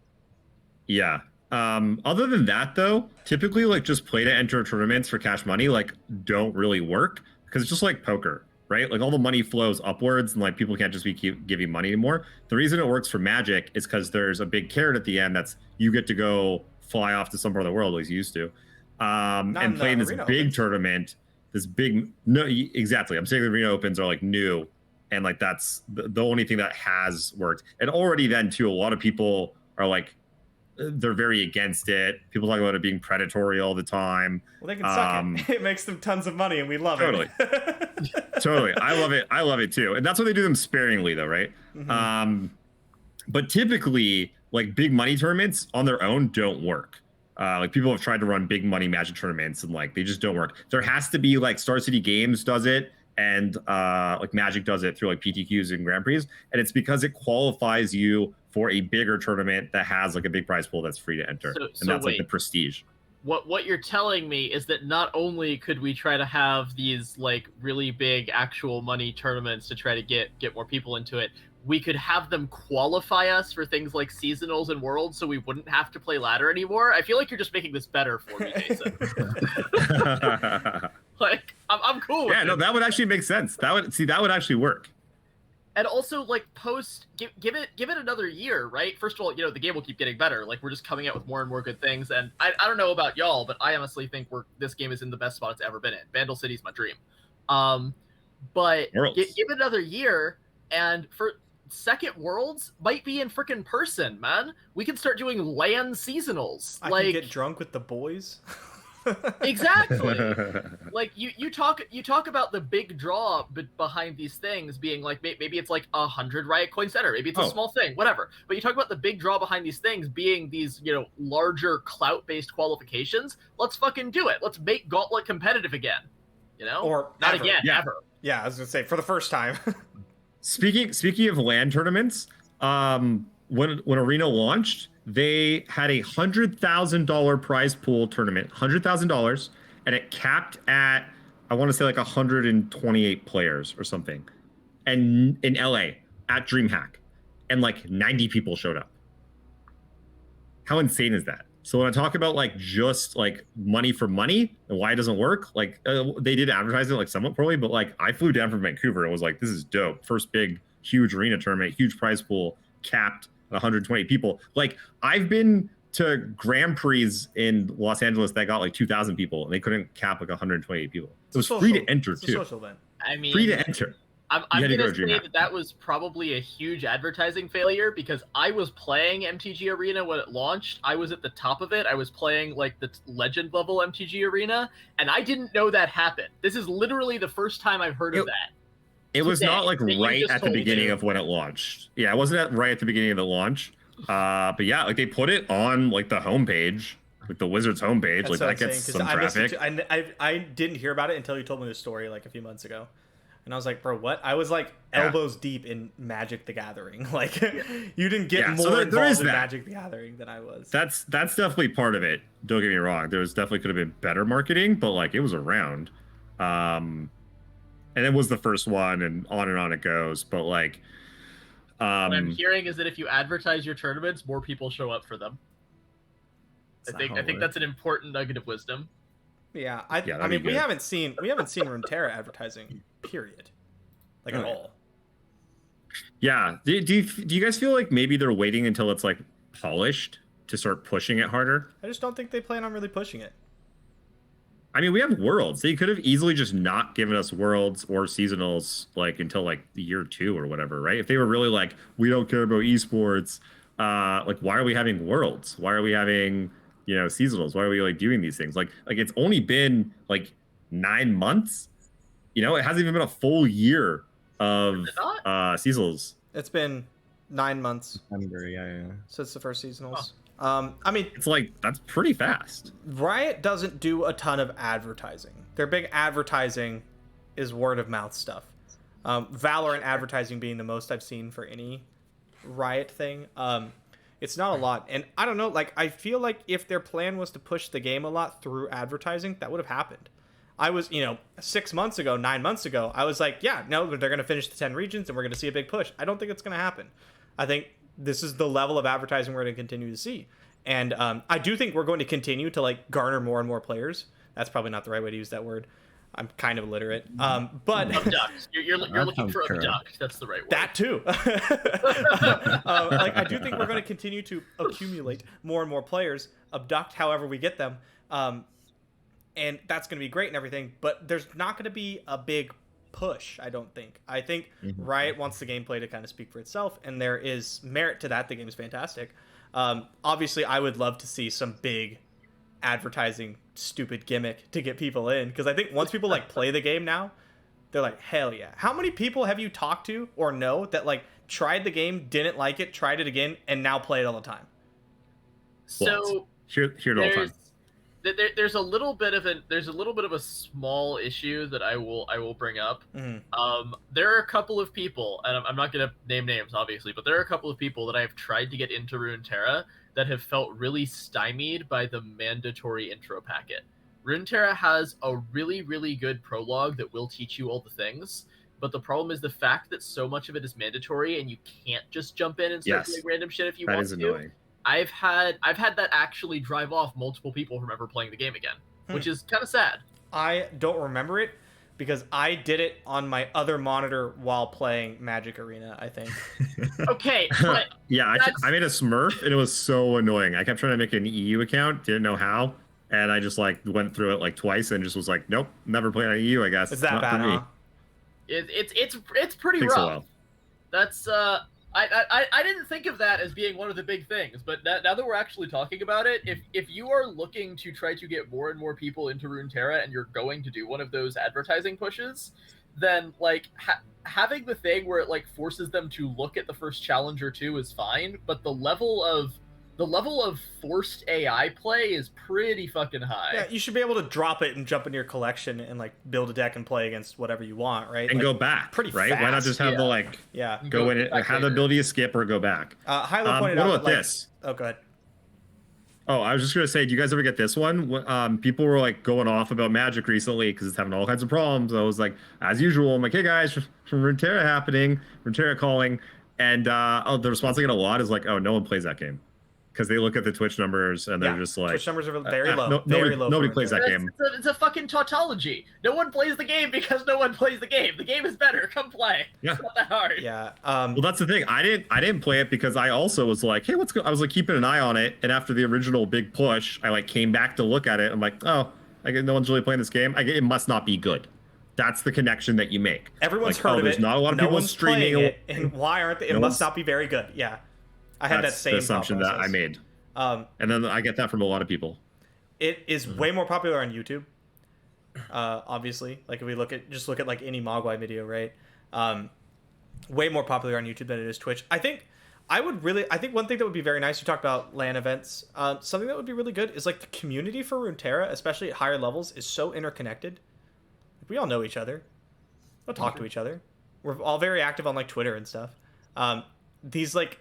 Yeah. Other than that, though, typically like just play to enter tournaments for cash money like don't really work because it's just like poker. Right? Like all the money flows upwards and like people can't just keep giving money anymore. The reason it works for Magic is because there's a big carrot at the end that's you get to go fly off to some part of the world as you used to. And play in this big tournament, exactly. I'm saying the Arena Opens are like new and like that's the only thing that has worked. And already then too, a lot of people are like, they're very against it. People talk about it being predatory all the time. Well, they can suck it. It makes them tons of money, and we love it. Totally. I love it too. And that's why they do them sparingly, though, right? Mm-hmm. But typically, like big money tournaments on their own don't work. Like people have tried to run big money Magic tournaments, and like they just don't work. There has to be like Star City Games does it, and like Magic does it through like PTQs and Grand Prix, and it's because it qualifies you for a bigger tournament that has like a big prize pool that's free to enter, and that's like the prestige. What you're telling me is that not only could we try to have these like really big actual money tournaments to try to get more people into it, we could have them qualify us for things like seasonals and worlds, so we wouldn't have to play ladder anymore. I feel like you're just making this better for me, Jason. Like I'm cool with it. No, that would actually make sense. That would actually work. And also, like, give it another year, right? First of all, the game will keep getting better. Like, we're just coming out with more and more good things. And I don't know about y'all, but I honestly think this game is in the best spot it's ever been in. Vandal City's my dream. But give it another year, and for second Worlds might be in frickin' person, man. We can start doing LAN seasonals. I can get drunk with the boys. Exactly. Like you talk about the big draw behind these things being like maybe it's like 100 Riot Coin Center, maybe it's a small thing, whatever. But you talk about the big draw behind these things being these larger clout-based qualifications. Let's fucking do it. Let's make Gauntlet competitive again. Or not ever. Again, ever. Yeah, I was gonna say for the first time. Speaking of LAN tournaments, when Arena launched, they had a $100,000 prize pool tournament, $100,000, and it capped at, I want to say like 128 players or something, and in LA at DreamHack, and like 90 people showed up. How insane is that? So when I talk about like just like money for money and why it doesn't work, like they did advertise it like somewhat poorly, but like I flew down from Vancouver and was like, this is dope. First big, huge Arena tournament, huge prize pool, capped 120 people. Like I've been to Grand Prix in Los Angeles that got like 2,000 people and they couldn't cap like 128 people. It was free to enter too. Social event. I mean, free to enter. I'm going to say that was probably a huge advertising failure because I was playing MTG Arena when it launched. I was at the top of it. I was playing like the legend level MTG Arena, and I didn't know that happened. This is literally the first time I've heard of that. It was Today, not like that you right just at the told beginning me. of when it launched. Yeah, it wasn't right at the beginning of the launch. But yeah, like they put it on like the homepage, like the Wizards homepage. That's like what that I'm saying, gets because some I missed it traffic. too. I didn't hear about it until you told me the story like a few months ago. And I was like, bro, what? I was like Yeah. elbows deep in Magic the Gathering. Like, Yeah. you didn't get Yeah, so more there is involved in that. Magic the Gathering than I was. That's definitely part of it. Don't get me wrong. There was definitely could have been better marketing, but like it was around. And it was the first one and on it goes. But like What I'm hearing is that if you advertise your tournaments, more people show up for them. I think that's an important nugget of wisdom. Yeah, Yeah, I mean, good. we haven't seen Runeterra advertising, period, like at all. Yeah. Do you guys feel like maybe they're waiting until it's like polished to start pushing it harder? I just don't think they plan on really pushing it. I mean, we have Worlds. They could have easily just not given us Worlds or seasonals like until like the year 2 or whatever, right? If they were really like, we don't care about esports, like why are we having Worlds? Why are we having, you know, seasonals? Why are we like doing these things? Like it's only been like 9 months. You know, it hasn't even been a full year of seasonals. It's been 9 months September, yeah. since the first seasonals. I mean, It's like that's pretty fast. Riot doesn't do a ton of advertising. Their big advertising is word of mouth stuff. Valorant advertising being the most I've seen for any Riot thing. It's not a lot. And I don't know, like, I feel like if their plan was to push the game a lot through advertising, that would have happened. I was, 6 months ago, 9 months ago, I was like, yeah, no, they're going to finish the 10 regions and we're going to see a big push. I don't think it's going to happen. I think this is the level of advertising we're going to continue to see. And I do think we're going to continue to, like, garner more and more players. That's probably not the right way to use that word. I'm kind of illiterate. But Abduct. You're looking for abduct. That's the right word. that too. Like, I do think we're going to continue to accumulate more and more players, abduct however we get them. And that's going to be great and everything, but there's not going to be a big push, I don't think. I think Riot wants the gameplay to kind of speak for itself, and there is merit to that. The game is fantastic. Obviously, I would love to see some big advertising stupid gimmick to get people in, because I think once people like play the game now, they're like, hell yeah. How many people have you talked to or know that like tried the game, didn't like it, tried it again, and now play it all the time? So here it all the time. There's a little bit of a small issue that I will bring up. There are a couple of people, and I'm not gonna name names obviously, but there are a couple of people that I have tried to get into Runeterra that have felt really stymied by the mandatory intro packet. Runeterra has a really, really good prologue that will teach you all the things, but the problem is the fact that so much of it is mandatory and you can't just jump in and start doing random shit if you want to. That is annoying. I've had that actually drive off multiple people from ever playing the game again, which is kind of sad. I don't remember it because I did it on my other monitor while playing Magic Arena, I think. Okay, but yeah, I made a Smurf and it was so annoying. I kept trying to make an EU account, didn't know how, and I just like went through it like twice and just was like, nope, never played on EU. I guess it's that not bad, for me. huh? It's pretty Takes rough. a while. That's I didn't think of that as being one of the big things, but now that we're actually talking about it, if you are looking to try to get more and more people into Runeterra and you're going to do one of those advertising pushes, then like having the thing where it like forces them to look at the first challenge or two is fine, but the level of forced AI play is pretty fucking high. Yeah, you should be able to drop it and jump into your collection and like build a deck and play against whatever you want, right? And like, go back, pretty right? fast. Why not just have the like go in it, have the ability to skip or go back? Hilo pointed what out about that, this? Oh, go ahead. Oh, I was just gonna say, do you guys ever get this one? People were like going off about Magic recently because it's having all kinds of problems. I was like, as usual, I'm like, hey guys, from Runeterra happening, Runeterra calling, and the response I get a lot is like, oh, no one plays that game. Because they look at the Twitch numbers and they're just like, Twitch numbers are very low. Very low. Nobody plays that game. It's a fucking tautology. No one plays the game because no one plays the game. The game is better. Come play. Yeah. It's not that hard. Yeah. Well, that's the thing. I didn't play it because I also was like, hey, what's I was like keeping an eye on it, and after the original big push, I like came back to look at it. I'm like, oh, I guess no one's really playing this game. It must not be good. That's the connection that you make. Everyone's like, heard of there's it. not a lot of no people one's streaming playing it, and why aren't they? It must not be very good. Yeah. I had that same the assumption that I made. And then I get that from a lot of people. It is way more popular on YouTube. Obviously, like if we look at like any Mogwai video, right? Way more popular on YouTube than it is Twitch. I think one thing that would be very nice, you talked about LAN events, something that would be really good is like the community for Runeterra, especially at higher levels, is so interconnected. We all know each other. We'll talk to each other. We're all very active on like Twitter and stuff. These like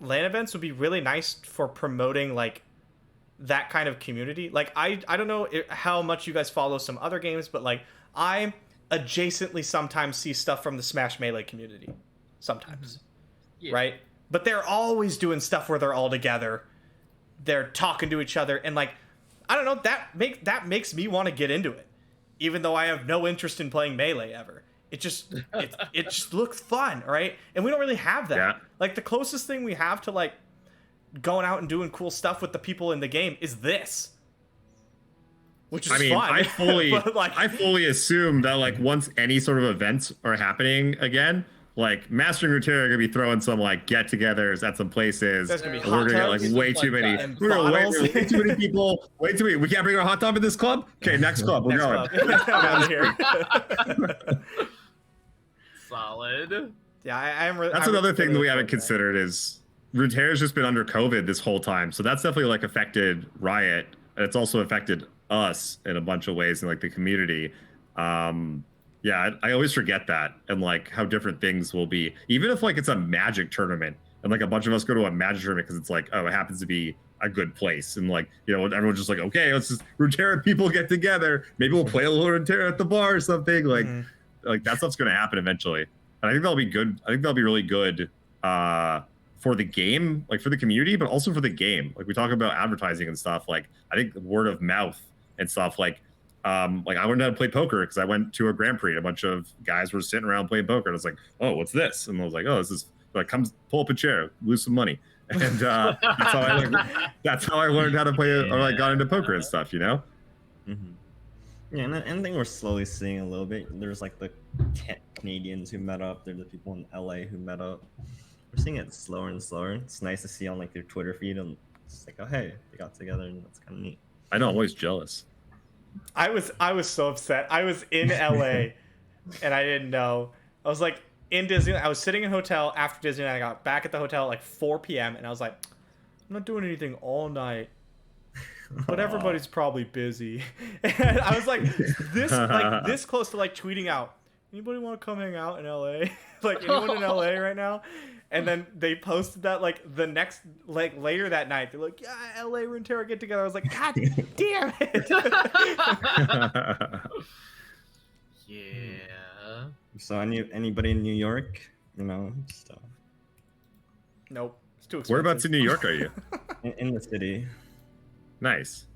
LAN events would be really nice for promoting like that kind of community. Like I don't know how much you guys follow some other games, but like I adjacently sometimes see stuff from the Smash Melee community. Sometimes. Yeah. Right? But they're always doing stuff where they're all together. They're talking to each other, and like I don't know, that makes me want to get into it. Even though I have no interest in playing Melee ever. It just looks fun, right? And we don't really have that. Yeah. Like the closest thing we have to like going out and doing cool stuff with the people in the game is this. Which is fun. I fully assume that like once any sort of events are happening again, like Mastering Runeterra are gonna be throwing some like get-togethers at some places. There's gonna be we're gonna get like way too many. We're gonna way too many people. Way too many. We can't bring our hot tub in this club. Okay, next club. We're going. Out here. Solid. Yeah, I'm really. That's another thing that we haven't considered is Runeterra's just been under COVID this whole time, so that's definitely like affected Riot. It's also affected us in a bunch of ways in like the community. Yeah, I always forget that and like how different things will be. Even if like it's a Magic tournament and like a bunch of us go to a Magic tournament because it's like, oh, it happens to be a good place. And like, you know, everyone's just like, okay, let's just Runeterra people get together. Maybe we'll play a little Runeterra at the bar or something. Like, like that stuff's going to happen eventually. And I think that'll be good. I think that'll be really good for the game, like for the community, but also for the game. Like we talk about advertising and stuff. Like I think word of mouth and stuff like I learned how to play poker because I went to a Grand Prix and a bunch of guys were sitting around playing poker and I was like, oh, what's this? And I was like, oh, this is like, come pull up a chair, lose some money. And that's how I learned how to play or like got into poker and stuff, you know? Mm-hmm. Yeah, and I think we're slowly seeing a little bit. There's like the Canadians who met up. There's the people in LA who met up. We're seeing it slower and slower. It's nice to see on like their Twitter feed and it's like, oh hey, they got together and that's kind of neat. I know, I'm always jealous. I was so upset. I was in LA and I didn't know. I was like in Disneyland. I was sitting in a hotel after Disneyland. I got back at the hotel at like 4 p.m. and I was like, I'm not doing anything all night. But everybody's probably busy. And I was like this close to like tweeting out, anybody want to come hang out in LA? Like anyone in LA right now? And then they posted that like the next like later that night. They're like, yeah, LA Runeterra get together. I was like, God damn it. Yeah. So anybody in New York? You know, stuff. Nope. It's too expensive. Whereabouts in New York are you? in the city. Nice.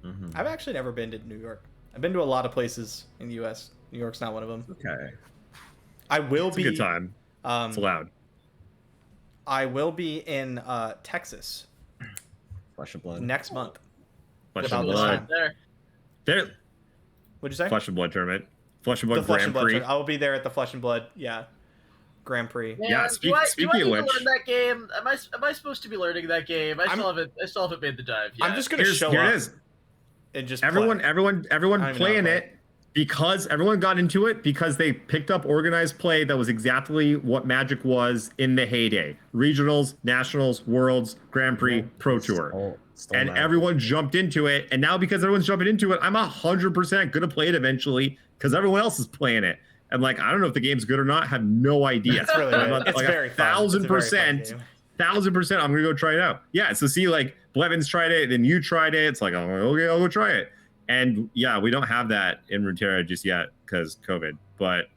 Mm-hmm. I've actually never been to New York. I've been to a lot of places in the U.S. New York's not one of them. Okay. I will it's be. A good time. It's allowed. I will be in Texas. Flesh and Blood. Next month. Flesh and Blood. There. What'd you say? Flesh and Blood tournament. Flesh and Blood Grand Prix. I will be there at the Flesh and Blood. Yeah. Grand Prix. Yeah. Speaking of which, learn that game? Am I supposed to be learning that game? I still haven't made the dive yet. I'm just gonna show here up. It is. And just everyone playing it because everyone got into it because they picked up organized play that was exactly what Magic was in the heyday. Regionals, Nationals, Worlds, Grand Prix, Pro Tour. And everyone jumped into it. And now because everyone's jumping into it, I'm 100% going to play it eventually because everyone else is playing it. And like, I don't know if the game's good or not. I have no idea. It's really good. It's like very fun. 1,000%. 1,000%. I'm going to go try it out. Yeah. So see, like Blevins tried it, then you tried it. It's like, oh, okay, I'll go try it. And yeah, we don't have that in Runeterra just yet because COVID, but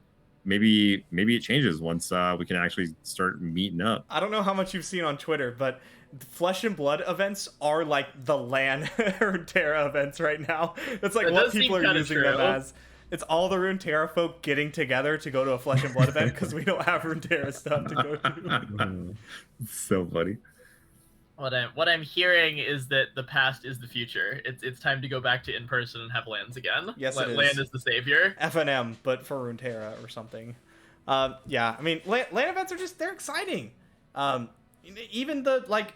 maybe it changes once we can actually start meeting up. I don't know how much you've seen on Twitter, but Flesh and Blood events are like the LAN Runeterra events right now. That's like what people are using them as. It's all the Runeterra folk getting together to go to a Flesh and Blood event because we don't have Runeterra stuff to go to. So funny. What I'm hearing is that the past is the future. It's time to go back to in person and have LANs again. Yes, it is. LAN is the savior. FNM, but for Runeterra or something. Yeah, I mean, LAN events are they're exciting. Even the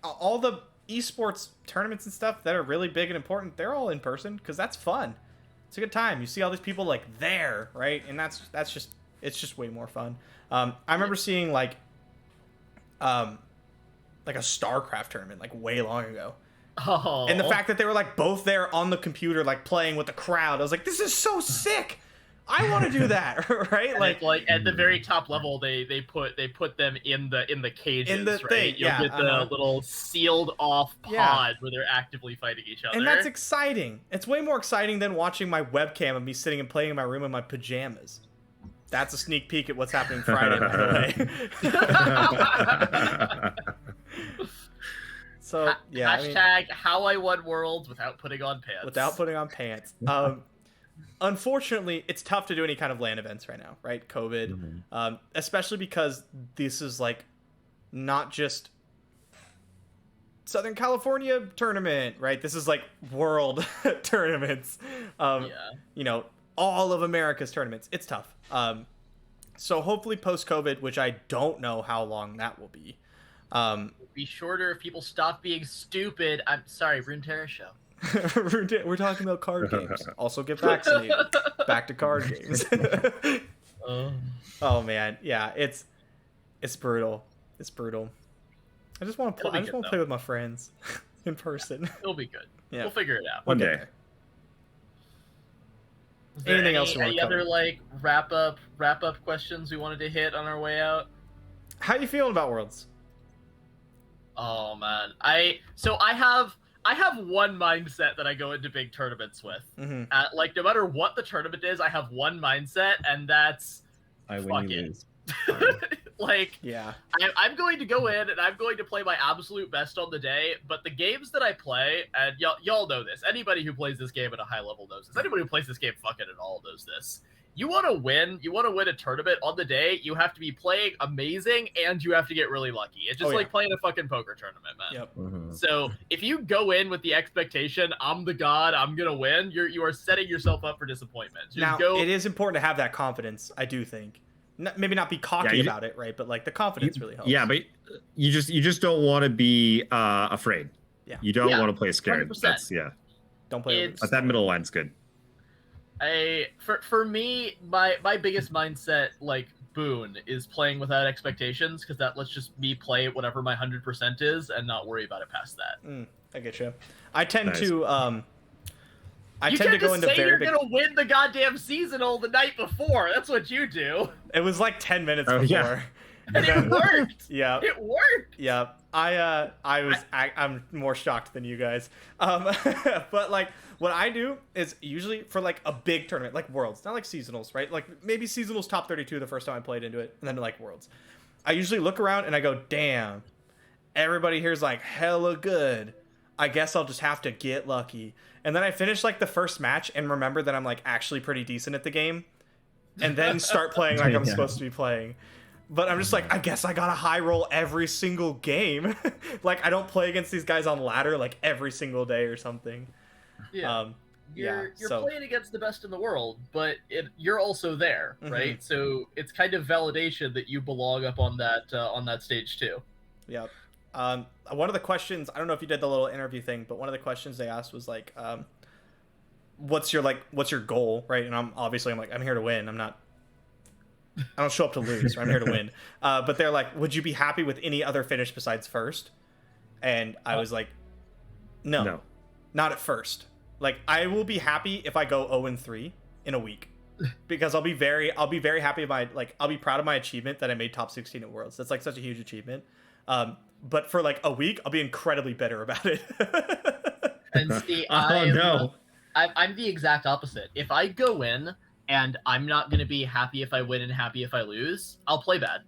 all the esports tournaments and stuff that are really big and important, they're all in person because that's fun. It's a good time. You see all these people like there, right? And that's just It's just way more fun. I remember seeing like a StarCraft tournament like way long ago. Oh. And the fact that they were like both there on the computer, like playing with the crowd, I was like, this is so sick. I want to do that, right? Like at the very top level, they put them in the cages, in the right? thing, You'll get the little sealed off pod where they're actively fighting each other. And that's exciting. It's way more exciting than watching my webcam of me sitting and playing in my room in my pajamas. That's a sneak peek at what's happening Friday, by the way. So yeah, hashtag how I won Worlds without putting on pants. Without putting on pants. Unfortunately, it's tough to do any kind of LAN events right now, right? COVID, especially because this is like not just Southern California tournament, right? This is like world tournaments. You know, all of America's tournaments. It's tough. So hopefully post-COVID, which I don't know how long that will be. Be shorter if people stop being stupid. I'm sorry, Runeterra show. We're talking about card games. Also get vaccinated. Back to card games. Oh man, yeah, it's brutal. It's brutal. I just want to play. I just want to play with my friends in person. It'll be good. Yeah. We'll figure it out. One day. Anything else? Any other like wrap up questions we wanted to hit on our way out? How you feeling about Worlds? Oh man, I have one mindset that I go into big tournaments with. Like no matter what the tournament is, I have one mindset, and that's I win, you lose. Like, yeah, I'm going to go in and I'm going to play my absolute best on the day. But the games that I play, and y'all know this. Anybody who plays this game at a high level knows this. Anybody who plays this game fucking at all knows this. You want to win. You want to win a tournament on the day. You have to be playing amazing, and you have to get really lucky. It's just like playing a fucking poker tournament, man. Yep. So if you go in with the expectation, I'm the god, I'm gonna win, you are setting yourself up for disappointment. It is important to have that confidence. I do think. Maybe not be cocky about it, right? But like the confidence really helps. Yeah, but you just don't want to be afraid. Yeah. You don't want to play scared. 100%. That's Don't play. But that middle line's good. For me, my biggest mindset like boon is playing without expectations, because that lets just me play whatever my 100% is and not worry about it past that. I get you. I tend to you tend to go into very big. You're gonna win the goddamn seasonal the night before. That's what you do. It was like 10 minutes before. Yeah. And it worked. Yeah. It worked. Yeah. I'm more shocked than you guys. But like what I do is usually for like a big tournament, like Worlds, not like seasonals, right? Like maybe seasonals top 32 the first time I played into it, and then like Worlds. I usually look around and I go, damn, everybody here's like hella good. I guess I'll just have to get lucky. And then I finish like the first match and remember that I'm like actually pretty decent at the game, and then start playing like I'm supposed to be playing. But I'm just like, I guess I got a high roll every single game. Like I don't play against these guys on ladder like every single day or something. Yeah. You're playing against the best in the world, but you're also there, right? So it's kind of validation that you belong up on that stage too. Yep. One of the questions, I don't know if you did the little interview thing, but one of the questions they asked was like, what's your goal, right? And I'm like, I'm here to win. I don't show up to lose. I'm here to win. But they're like, would you be happy with any other finish besides first? And I was like, no, not at first. Like I will be happy if I go 0-3 in a week, because I'll be very happy I'll be proud of my achievement that I made top 16 at Worlds. That's like such a huge achievement. But for like a week, I'll be incredibly bitter about it. And see, I'm the exact opposite. If I go in and I'm not going to be happy if I win and happy if I lose, I'll play bad.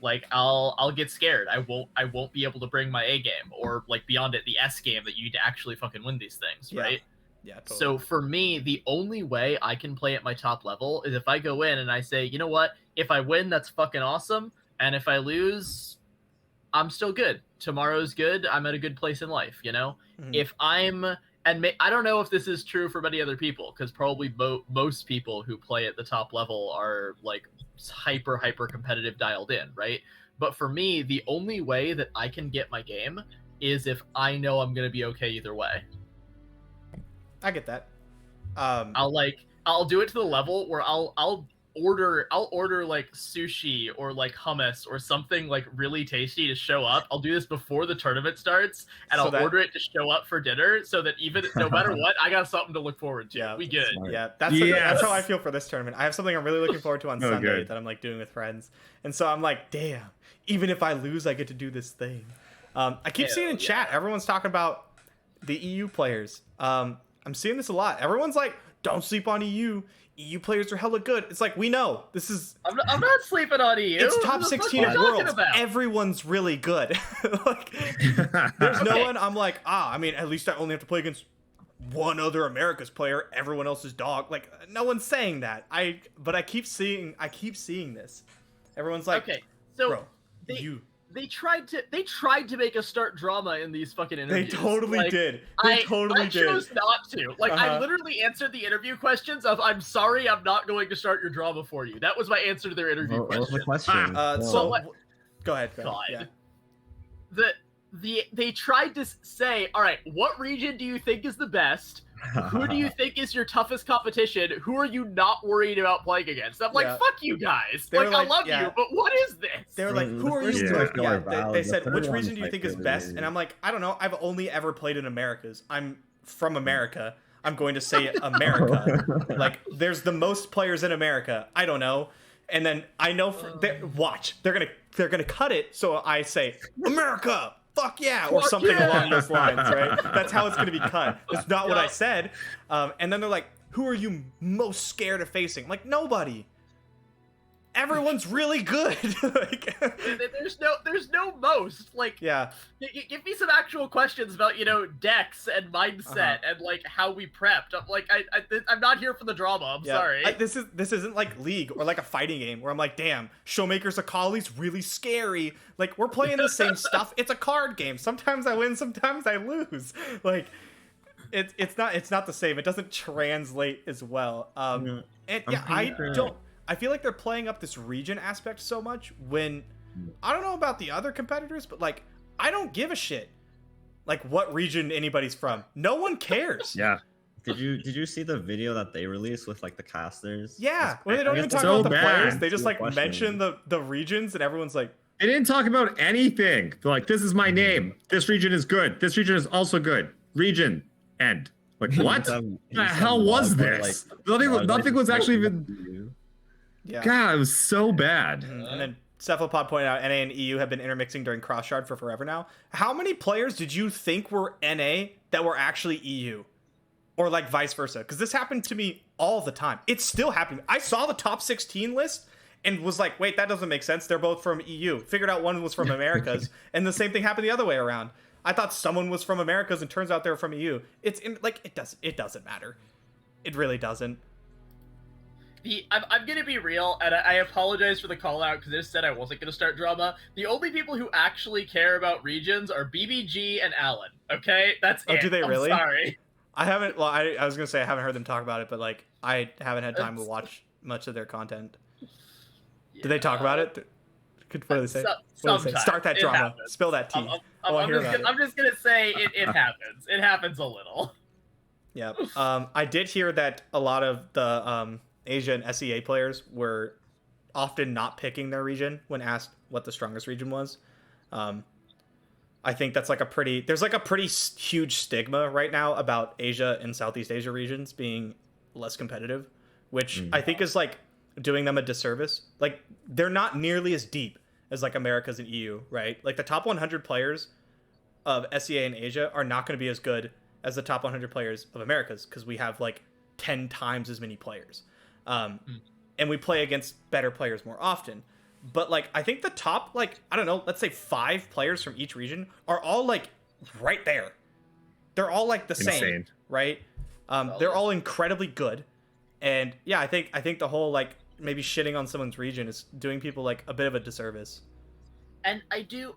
Like I'll get scared. I won't be able to bring my A game, or like beyond it, the S game that you need to actually fucking win these things, right? Yeah, totally. So for me, the only way I can play at my top level is if I go in and I say, you know what? If I win, that's fucking awesome. And if I lose, I'm still good. Tomorrow's good. I'm at a good place in life, you know? If I'm... I don't know if this is true for many other people, because probably most people who play at the top level are like hyper competitive dialed in, right? But for me, the only way that I can get my game is if I know I'm going to be okay either way. I get that. I'll do it to the level where I'll I'll order like sushi or like hummus or something like really tasty to show up. I'll do this before the tournament starts, and I'll order it to show up for dinner, so that even no matter what, I got something to look forward to. Yeah, we good. smart. Yeah, that's how I feel for this tournament. I have something I'm really looking forward to on Sunday that I'm like doing with friends, and so I'm like, damn, even if I lose, I get to do this thing. I keep seeing in chat, everyone's talking about the EU players. I'm seeing this a lot. Everyone's like, don't sleep on EU. EU players are hella good. It's like, we know this is. I'm not sleeping on EU. It's top 16 of worlds. About? Everyone's really good. Like, there's no one. I'm like, I mean, at least I only have to play against one other America's player. Everyone else is dog. Like, no one's saying that. But I keep seeing this. Everyone's like, okay, so bro, They tried to make us start drama in these fucking interviews. They totally did. I chose not to. Like, I literally answered the interview questions of, I'm sorry, I'm not going to start your drama for you. That was my answer to their interview What was the question. question? Go ahead. God. Yeah. They tried to say, all right, what region do you think is the best? Who do you think is your toughest competition? Who are you not worried about playing against? I'm like, fuck you guys. Like, I love you, but what is this? They were like, who are you? They said, which region do you think is best? And I'm like, I don't know. I've only ever played in Americas. I'm from America. I'm going to say America. Like, there's the most players in America. I don't know. And then I know, watch, they're gonna cut it. So I say, America. Fuck yeah, or something along those lines, right? That's how it's going to be cut. That's not what I said. And then they're like, who are you most scared of facing? I'm like, nobody. Everyone's really good. Like, there's no most. Like, yeah. Give me some actual questions about, decks and mindset and like how we prepped. I'm like, I'm not here for the drama. I'm sorry. This isn't like League or like a fighting game where I'm like, damn, Showmaker's Akali's really scary. Like, we're playing the same stuff. It's a card game. Sometimes I win, sometimes I lose. Like, it's not the same. It doesn't translate as well. I feel like they're playing up this region aspect so much when I don't know about the other competitors, but like, I don't give a shit like what region anybody's from. No one cares. Yeah. Did you see the video that they released with like the casters? Yeah, where they don't even talk about the players. They just like mention the regions, and everyone's like, they didn't talk about anything. They're like, this is my name. This region is good. This region is also good. Region end. Like, what? The hell was this? Like, nothing was actually even. Yeah. God, it was so bad. And then Cephalopod pointed out NA and EU have been intermixing during Cross-Shard for forever now. How many players did you think were NA that were actually EU? Or like vice versa? Because this happened to me all the time. It's still happening. I saw the top 16 list and was like, wait, that doesn't make sense. They're both from EU. Figured out one was from Americas. And the same thing happened the other way around. I thought someone was from Americas and turns out they're from EU. It doesn't matter. It really doesn't. I'm gonna be real, and I apologize for the call out because I just said I wasn't gonna start drama. The only people who actually care about regions are BBG and Alan. Okay, that's it. Do they really? I'm sorry. I haven't. Well, I was gonna say I haven't heard them talk about it, but like I haven't had time to watch much of their content. Yeah. Did they talk about it? What do they say? Start that drama. Happens. Spill that tea. I'm just gonna say it happens. It happens a little. Yeah. I did hear that a lot of the Asia and SEA players were often not picking their region when asked what the strongest region was. I think that's like there's like a pretty huge stigma right now about Asia and Southeast Asia regions being less competitive, which I think is like doing them a disservice. Like, they're not nearly as deep as like Americas and EU, right? Like, the top 100 players of SEA and Asia are not going to be as good as the top 100 players of Americas because we have like 10 times as many players. And we play against better players more often. But like, I think the top, like, I don't know, let's say 5 players from each region are all like right there. They're all like the same, right? They're all incredibly good. And yeah, I think the whole like maybe shitting on someone's region is doing people like a bit of a disservice. And I do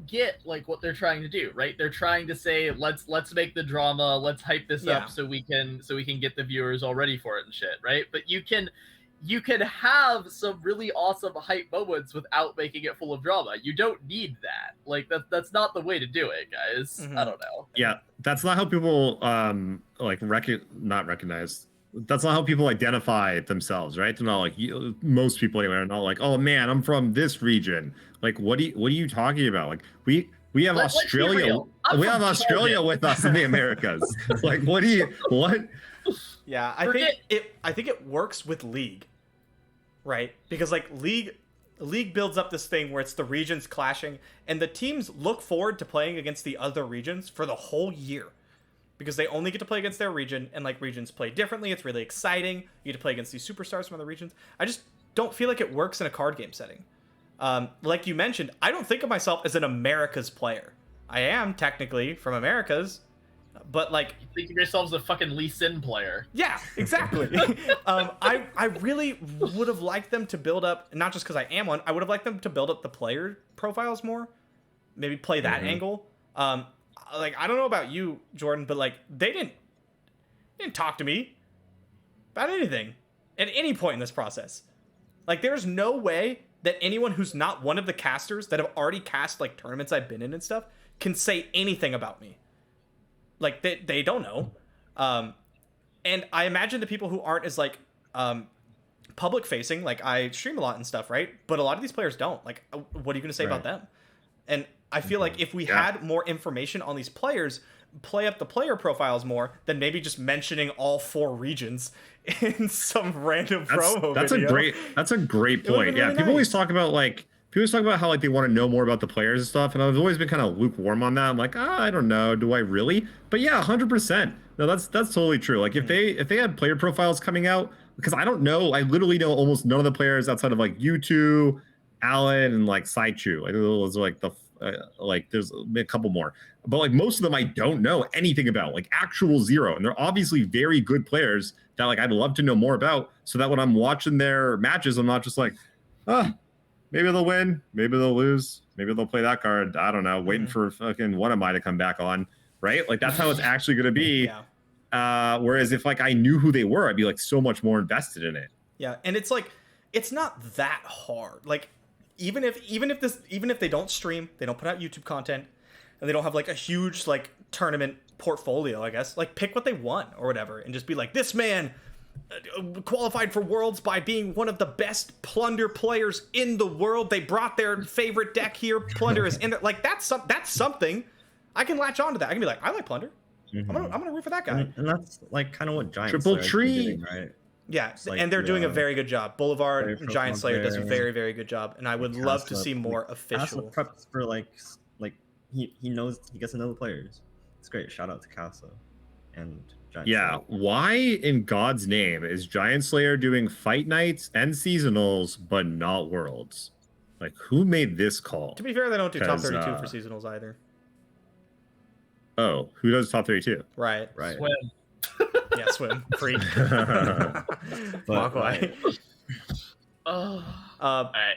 get like what they're trying to do, right? They're trying to say, let's make the drama, let's hype this up so we can get the viewers all ready for it and shit, right? But you can have some really awesome hype moments without making it full of drama. You don't need that. Like, that's not the way to do it, guys. I don't know. Yeah, that's not how people not recognize that's not how people identify themselves, right? They're not like most people anyway are not like, oh man, I'm from this region. Like, what are you talking about? Like, we have Australia. We have Australia with us in the Americas. Like, what? Yeah, I think it works with League, right? Because like League builds up this thing where it's the regions clashing, and the teams look forward to playing against the other regions for the whole year. Because they only get to play against their region, and like regions play differently. It's really exciting. You get to play against these superstars from other regions. I just don't feel like it works in a card game setting. Like you mentioned, I don't think of myself as an Americas player. I am technically from Americas, but like you think of yourself as a fucking Lee Sin player. Yeah, exactly. I really would have liked them to build up, not just because I am one. I would have liked them to build up the player profiles more. Maybe play that angle. Like, I don't know about you, Jordan, but like they didn't talk to me about anything at any point in this process. Like, there's no way that anyone who's not one of the casters that have already cast like tournaments I've been in and stuff can say anything about me. Like, they don't know. And I imagine the people who aren't as like public facing, like I stream a lot and stuff, right? But a lot of these players don't. Like, what are you going to say about them? And I feel like if we had more information on these players, play up the player profiles more, than maybe just mentioning all 4 regions in some random promo video. That's a great point. Yeah, really people always talk about how like they want to know more about the players and stuff, and I've always been kind of lukewarm on that. I'm like, I don't know, do I really? But yeah, 100%. No, that's totally true. Like if they had player profiles coming out, because I don't know, I literally know almost none of the players outside of like U2, Alan, and like Saichu. Like those are like the like there's a couple more, but like most of them I don't know anything about, like actual zero. And they're obviously very good players that like I'd love to know more about, so that when I'm watching their matches, I'm not just like, maybe they'll win, maybe they'll lose, maybe they'll play that card. I don't know, waiting for fucking One Am I to come back on, right? Like that's how it's actually going to be. Whereas if like I knew who they were, I'd be like so much more invested in it. Yeah, and it's like it's not that hard. Like even if they don't stream, they don't put out YouTube content, and they don't have like a huge like tournament portfolio, I guess, like pick what they want or whatever, and just be like, this man qualified for Worlds by being one of the best Plunder players in the world. They brought their favorite deck here. Plunder is in there. Like that's something I can latch onto that. I can be like, I like Plunder. I'm gonna root for that guy. And that's like kind of what Giant Triple Tree doing, right? Yeah, like, and they're doing a very good job. Boulevard Giant Slayer does a very, very good job, and I would love to see more official. Casa preps for like he knows, he gets to know the players. It's great. Shout out to Casa and Giant Slayer. Why in God's name is Giant Slayer doing fight nights and seasonals but not Worlds? Like, who made this call? To be fair, they don't do top 32 for seasonals either. Oh, who does top 32? Right. Swim. Yeah, swim. Freak. Right. All right.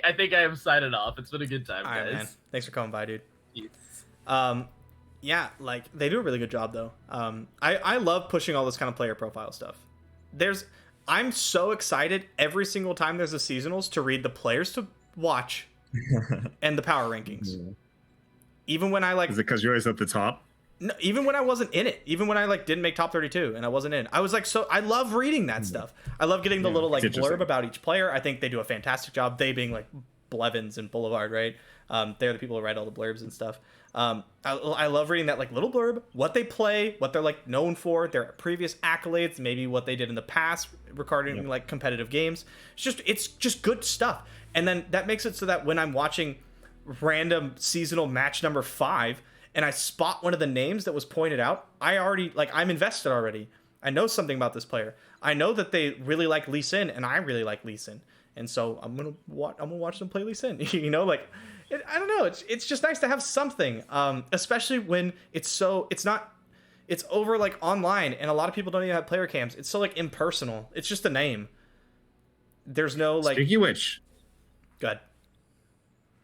I think I am signing off. It's been a good time, guys. All right, man. Thanks for coming by, dude. Yes. Yeah, like they do a really good job though. I love pushing all this kind of player profile stuff. I'm so excited every single time there's a seasonals to read the players to watch and the power rankings. Yeah. Even when I like, is it because you're always at the top? No, even when I wasn't in it, even when I like didn't make top 32 and I wasn't in, I was like, so I love reading that stuff. I love getting the little like blurb about each player. I think they do a fantastic job. They being like Blevins and Boulevard, right? They're the people who write all the blurbs and stuff. I love reading that like little blurb, what they play, what they're like known for, their previous accolades, maybe what they did in the past regarding like competitive games. It's just good stuff. And then that makes it so that when I'm watching random seasonal match number 5 and I spot one of the names that was pointed out, I'm invested already. I know something about this player. I know that they really like Lee Sin, and I really like Lee Sin, and so I'm gonna watch them play Lee Sin. You know, like I don't know. It's just nice to have something, especially when it's over like online, and a lot of people don't even have player cams. It's so like impersonal. It's just a name. There's no like. Speaking of which, good.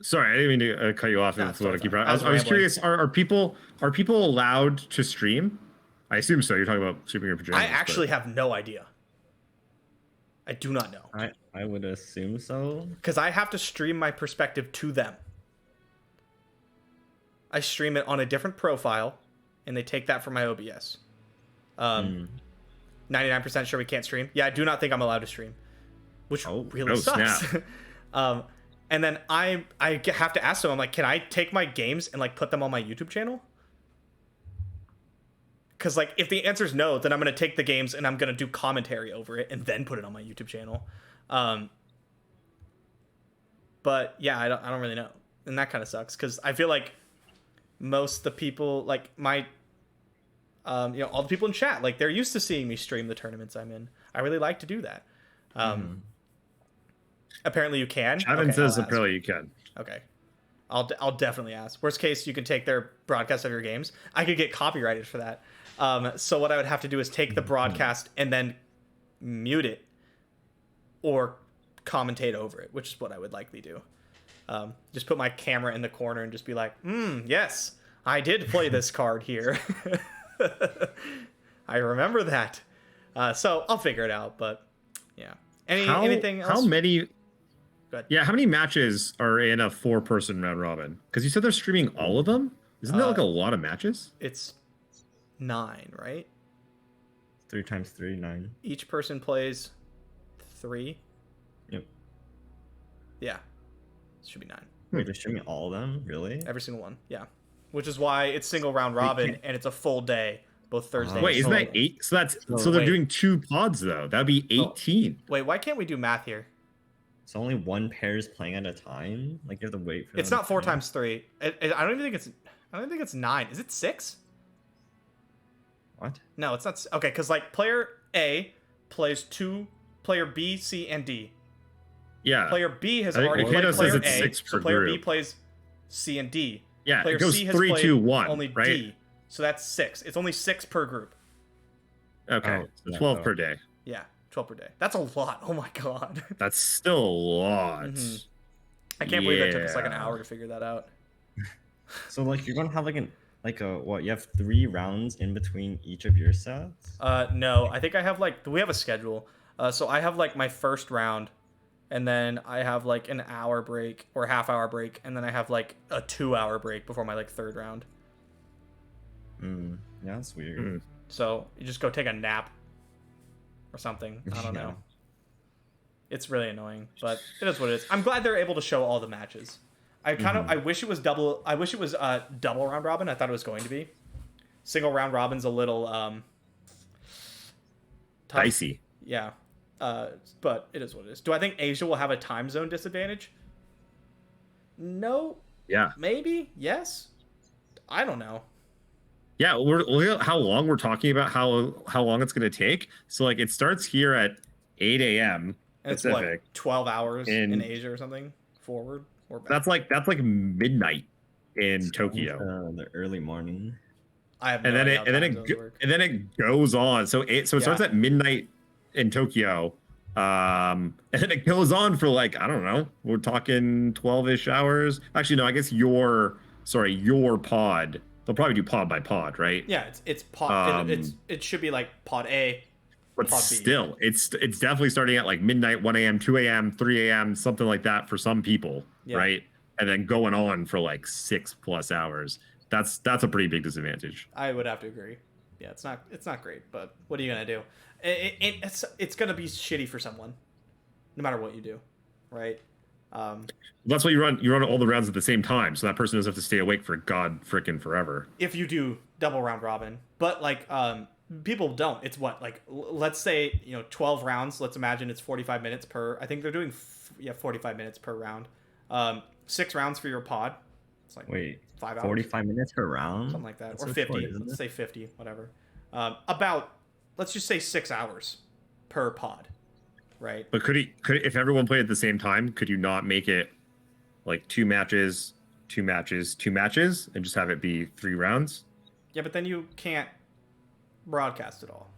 Sorry, I didn't mean to cut you off. I was curious. Are people allowed to stream? I assume so. You're talking about streaming your pajamas. I actually have no idea. I do not know. I would assume so. Because I have to stream my perspective to them. I stream it on a different profile, and they take that from my OBS. 99% sure we can't stream. Yeah, I do not think I'm allowed to stream, which really sucks. And then I have to ask them, I'm like, can I take my games and like put them on my YouTube channel? Because like if the answer is no, then I'm gonna take the games and I'm gonna do commentary over it and then put it on my YouTube channel. But yeah, I don't really know, and that kind of sucks because I feel like most of the people, like my, all the people in chat, like they're used to seeing me stream the tournaments I'm in. I really like to do that. Apparently you can. Chavin says apparently you can. Okay. I'll definitely ask. Worst case, you can take their broadcast of your games. I could get copyrighted for that. So what I would have to do is take the broadcast and then mute it or commentate over it, which is what I would likely do. Just put my camera in the corner and just be like, yes, I did play this card here. I remember that. So I'll figure it out, but yeah. Anything else? How many... Go ahead. Yeah, how many matches are in a 4-person round robin? Because you said they're streaming all of them? Isn't that like a lot of matches? It's 9, right? 3 times 3, 9. Each person plays 3. Yep. Yeah. It should be 9. Wait, they're streaming all of them? Really? Every single one, yeah. Which is why it's single round robin and it's a full day, both Thursday. Wait, isn't that 8? So they're doing 2 pods though. That'd be 18. Wait, why can't we do math here? So only one pair is playing at a time. Like you have to wait for. It's not 4 times 3. I don't even think it's. I don't think it's 9. Is it 6? What? No, it's not. Okay, because like player A plays 2, player B, C, and D. Yeah. Player B has already played player A, so player B plays C and D. Yeah, player it goes C has 3, 2, 1. Only right? D, so that's 6. It's only 6 per group. Okay, so 12 per day. Yeah. 12 per day. That's a lot. Oh my god. That's still a lot. I can't believe that took us like an hour to figure that out. So like you're gonna have like a what? You have 3 rounds in between each of your sets? No. I think I have like we have a schedule. So I have like my first round, and then I have like an hour break or half-hour break, and then I have like a 2-hour break before my like 3rd round. Yeah, that's weird. So you just go take a nap or something. I don't know. It's really annoying, but it is what it is. I'm glad they're able to show all the matches. I wish it was double. I wish it was double round robin. I thought it was going to be. Single round robin's a little tough. Dicey. Yeah, but it is what it is. Do I think Asia will have a time zone disadvantage? No. Yeah. Maybe. Yes. I don't know. Yeah, look at how long we're talking about, how long it's going to take. So like it starts here at 8 a.m. And it's what, 12 hours in Asia or something forward or back? That's like midnight in Tokyo. The early morning. I have no idea how time zones work. And then it goes on. So it starts at midnight in Tokyo. And then it goes on for like, I don't know, we're talking 12-ish hours. Actually, no, I guess your pod. They'll probably do pod by pod, right? Yeah, it's pod. It should be like pod A. But pod still, B. It's definitely starting at like midnight, 1 a.m., 2 a.m., 3 a.m., something like that for some people, right? And then going on for like 6+ hours. That's a pretty big disadvantage. I would have to agree. Yeah, it's not great, but what are you gonna do? It's gonna be shitty for someone, no matter what you do, right? That's why you run all the rounds at the same time, so that person doesn't have to stay awake for god frickin' forever. If you do double round robin, but like people don't. It's what, like let's say 12 rounds. Let's imagine it's 45 minutes per. I think they're doing 45 minutes per round. 6 rounds for your pod. It's like 5 hours. 45 minutes per round, something like that, or 50. Let's say 50, whatever. Let's just say 6 hours per pod. Right. But could if everyone played at the same time, could you not make it like 2 matches, 2 matches, 2 matches, and just have it be 3 rounds? Yeah, but then you can't broadcast it all.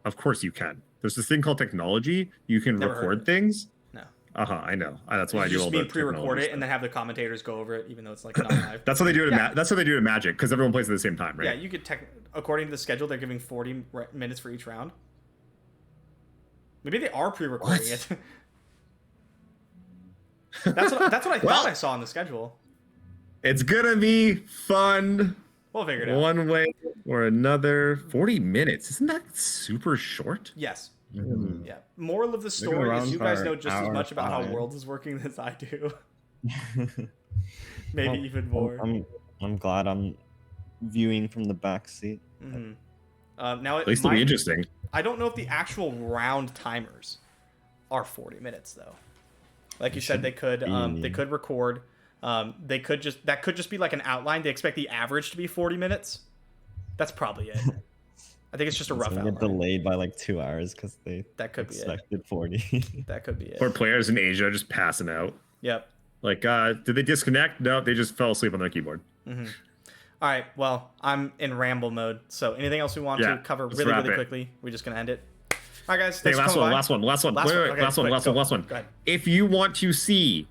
Of course you can. There's this thing called technology. You can record things. No. I know. That's why I do all the just pre-record it and then have the commentators go over it, even though it's like not live. That's what they do at That's what they do at Magic, because everyone plays at the same time, right? Yeah, you could according to the schedule, they're giving 40 minutes for each round. Maybe they are pre-recording it. That's what I thought I saw on the schedule. It's gonna be fun. We'll figure it out. One way or or another 40 minutes. Isn't that super short? Yes. Mhm. Yeah. Moral of the We're gonna story is round you guys for know just as hour much about how 5. Worlds is working as I do. Maybe Well, even more. I'm glad I'm viewing from the back seat. Hmm. Now, At least it'll be interesting. I don't know if the actual round timers are 40 minutes though. Like you said, they could record. That could just be like an outline. They expect the average to be 40 minutes. That's probably it. I think it's just a rough Get outline. delayed by like 2 hours because they That could be it. expected 40. That could be it. Or players in Asia just passing out. Yep. Like, did they disconnect? No, they just fell asleep on their keyboard. Mm-hmm. All right. Well, I'm in ramble mode. So anything else we want to cover really quickly? We're just gonna end it. All right, guys. Hey, last one. Okay, Last one. Go ahead. If you want to see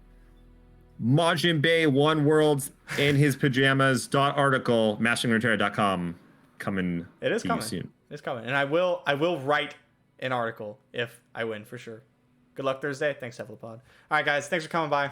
Majin Bay One Worlds in his pajamas article, masteringruneterra.com coming. It is to you coming. soon. It's coming, and I will write an article if I win for sure. Good luck Thursday. Thanks, Cephalopod. All right, guys. Thanks for coming by.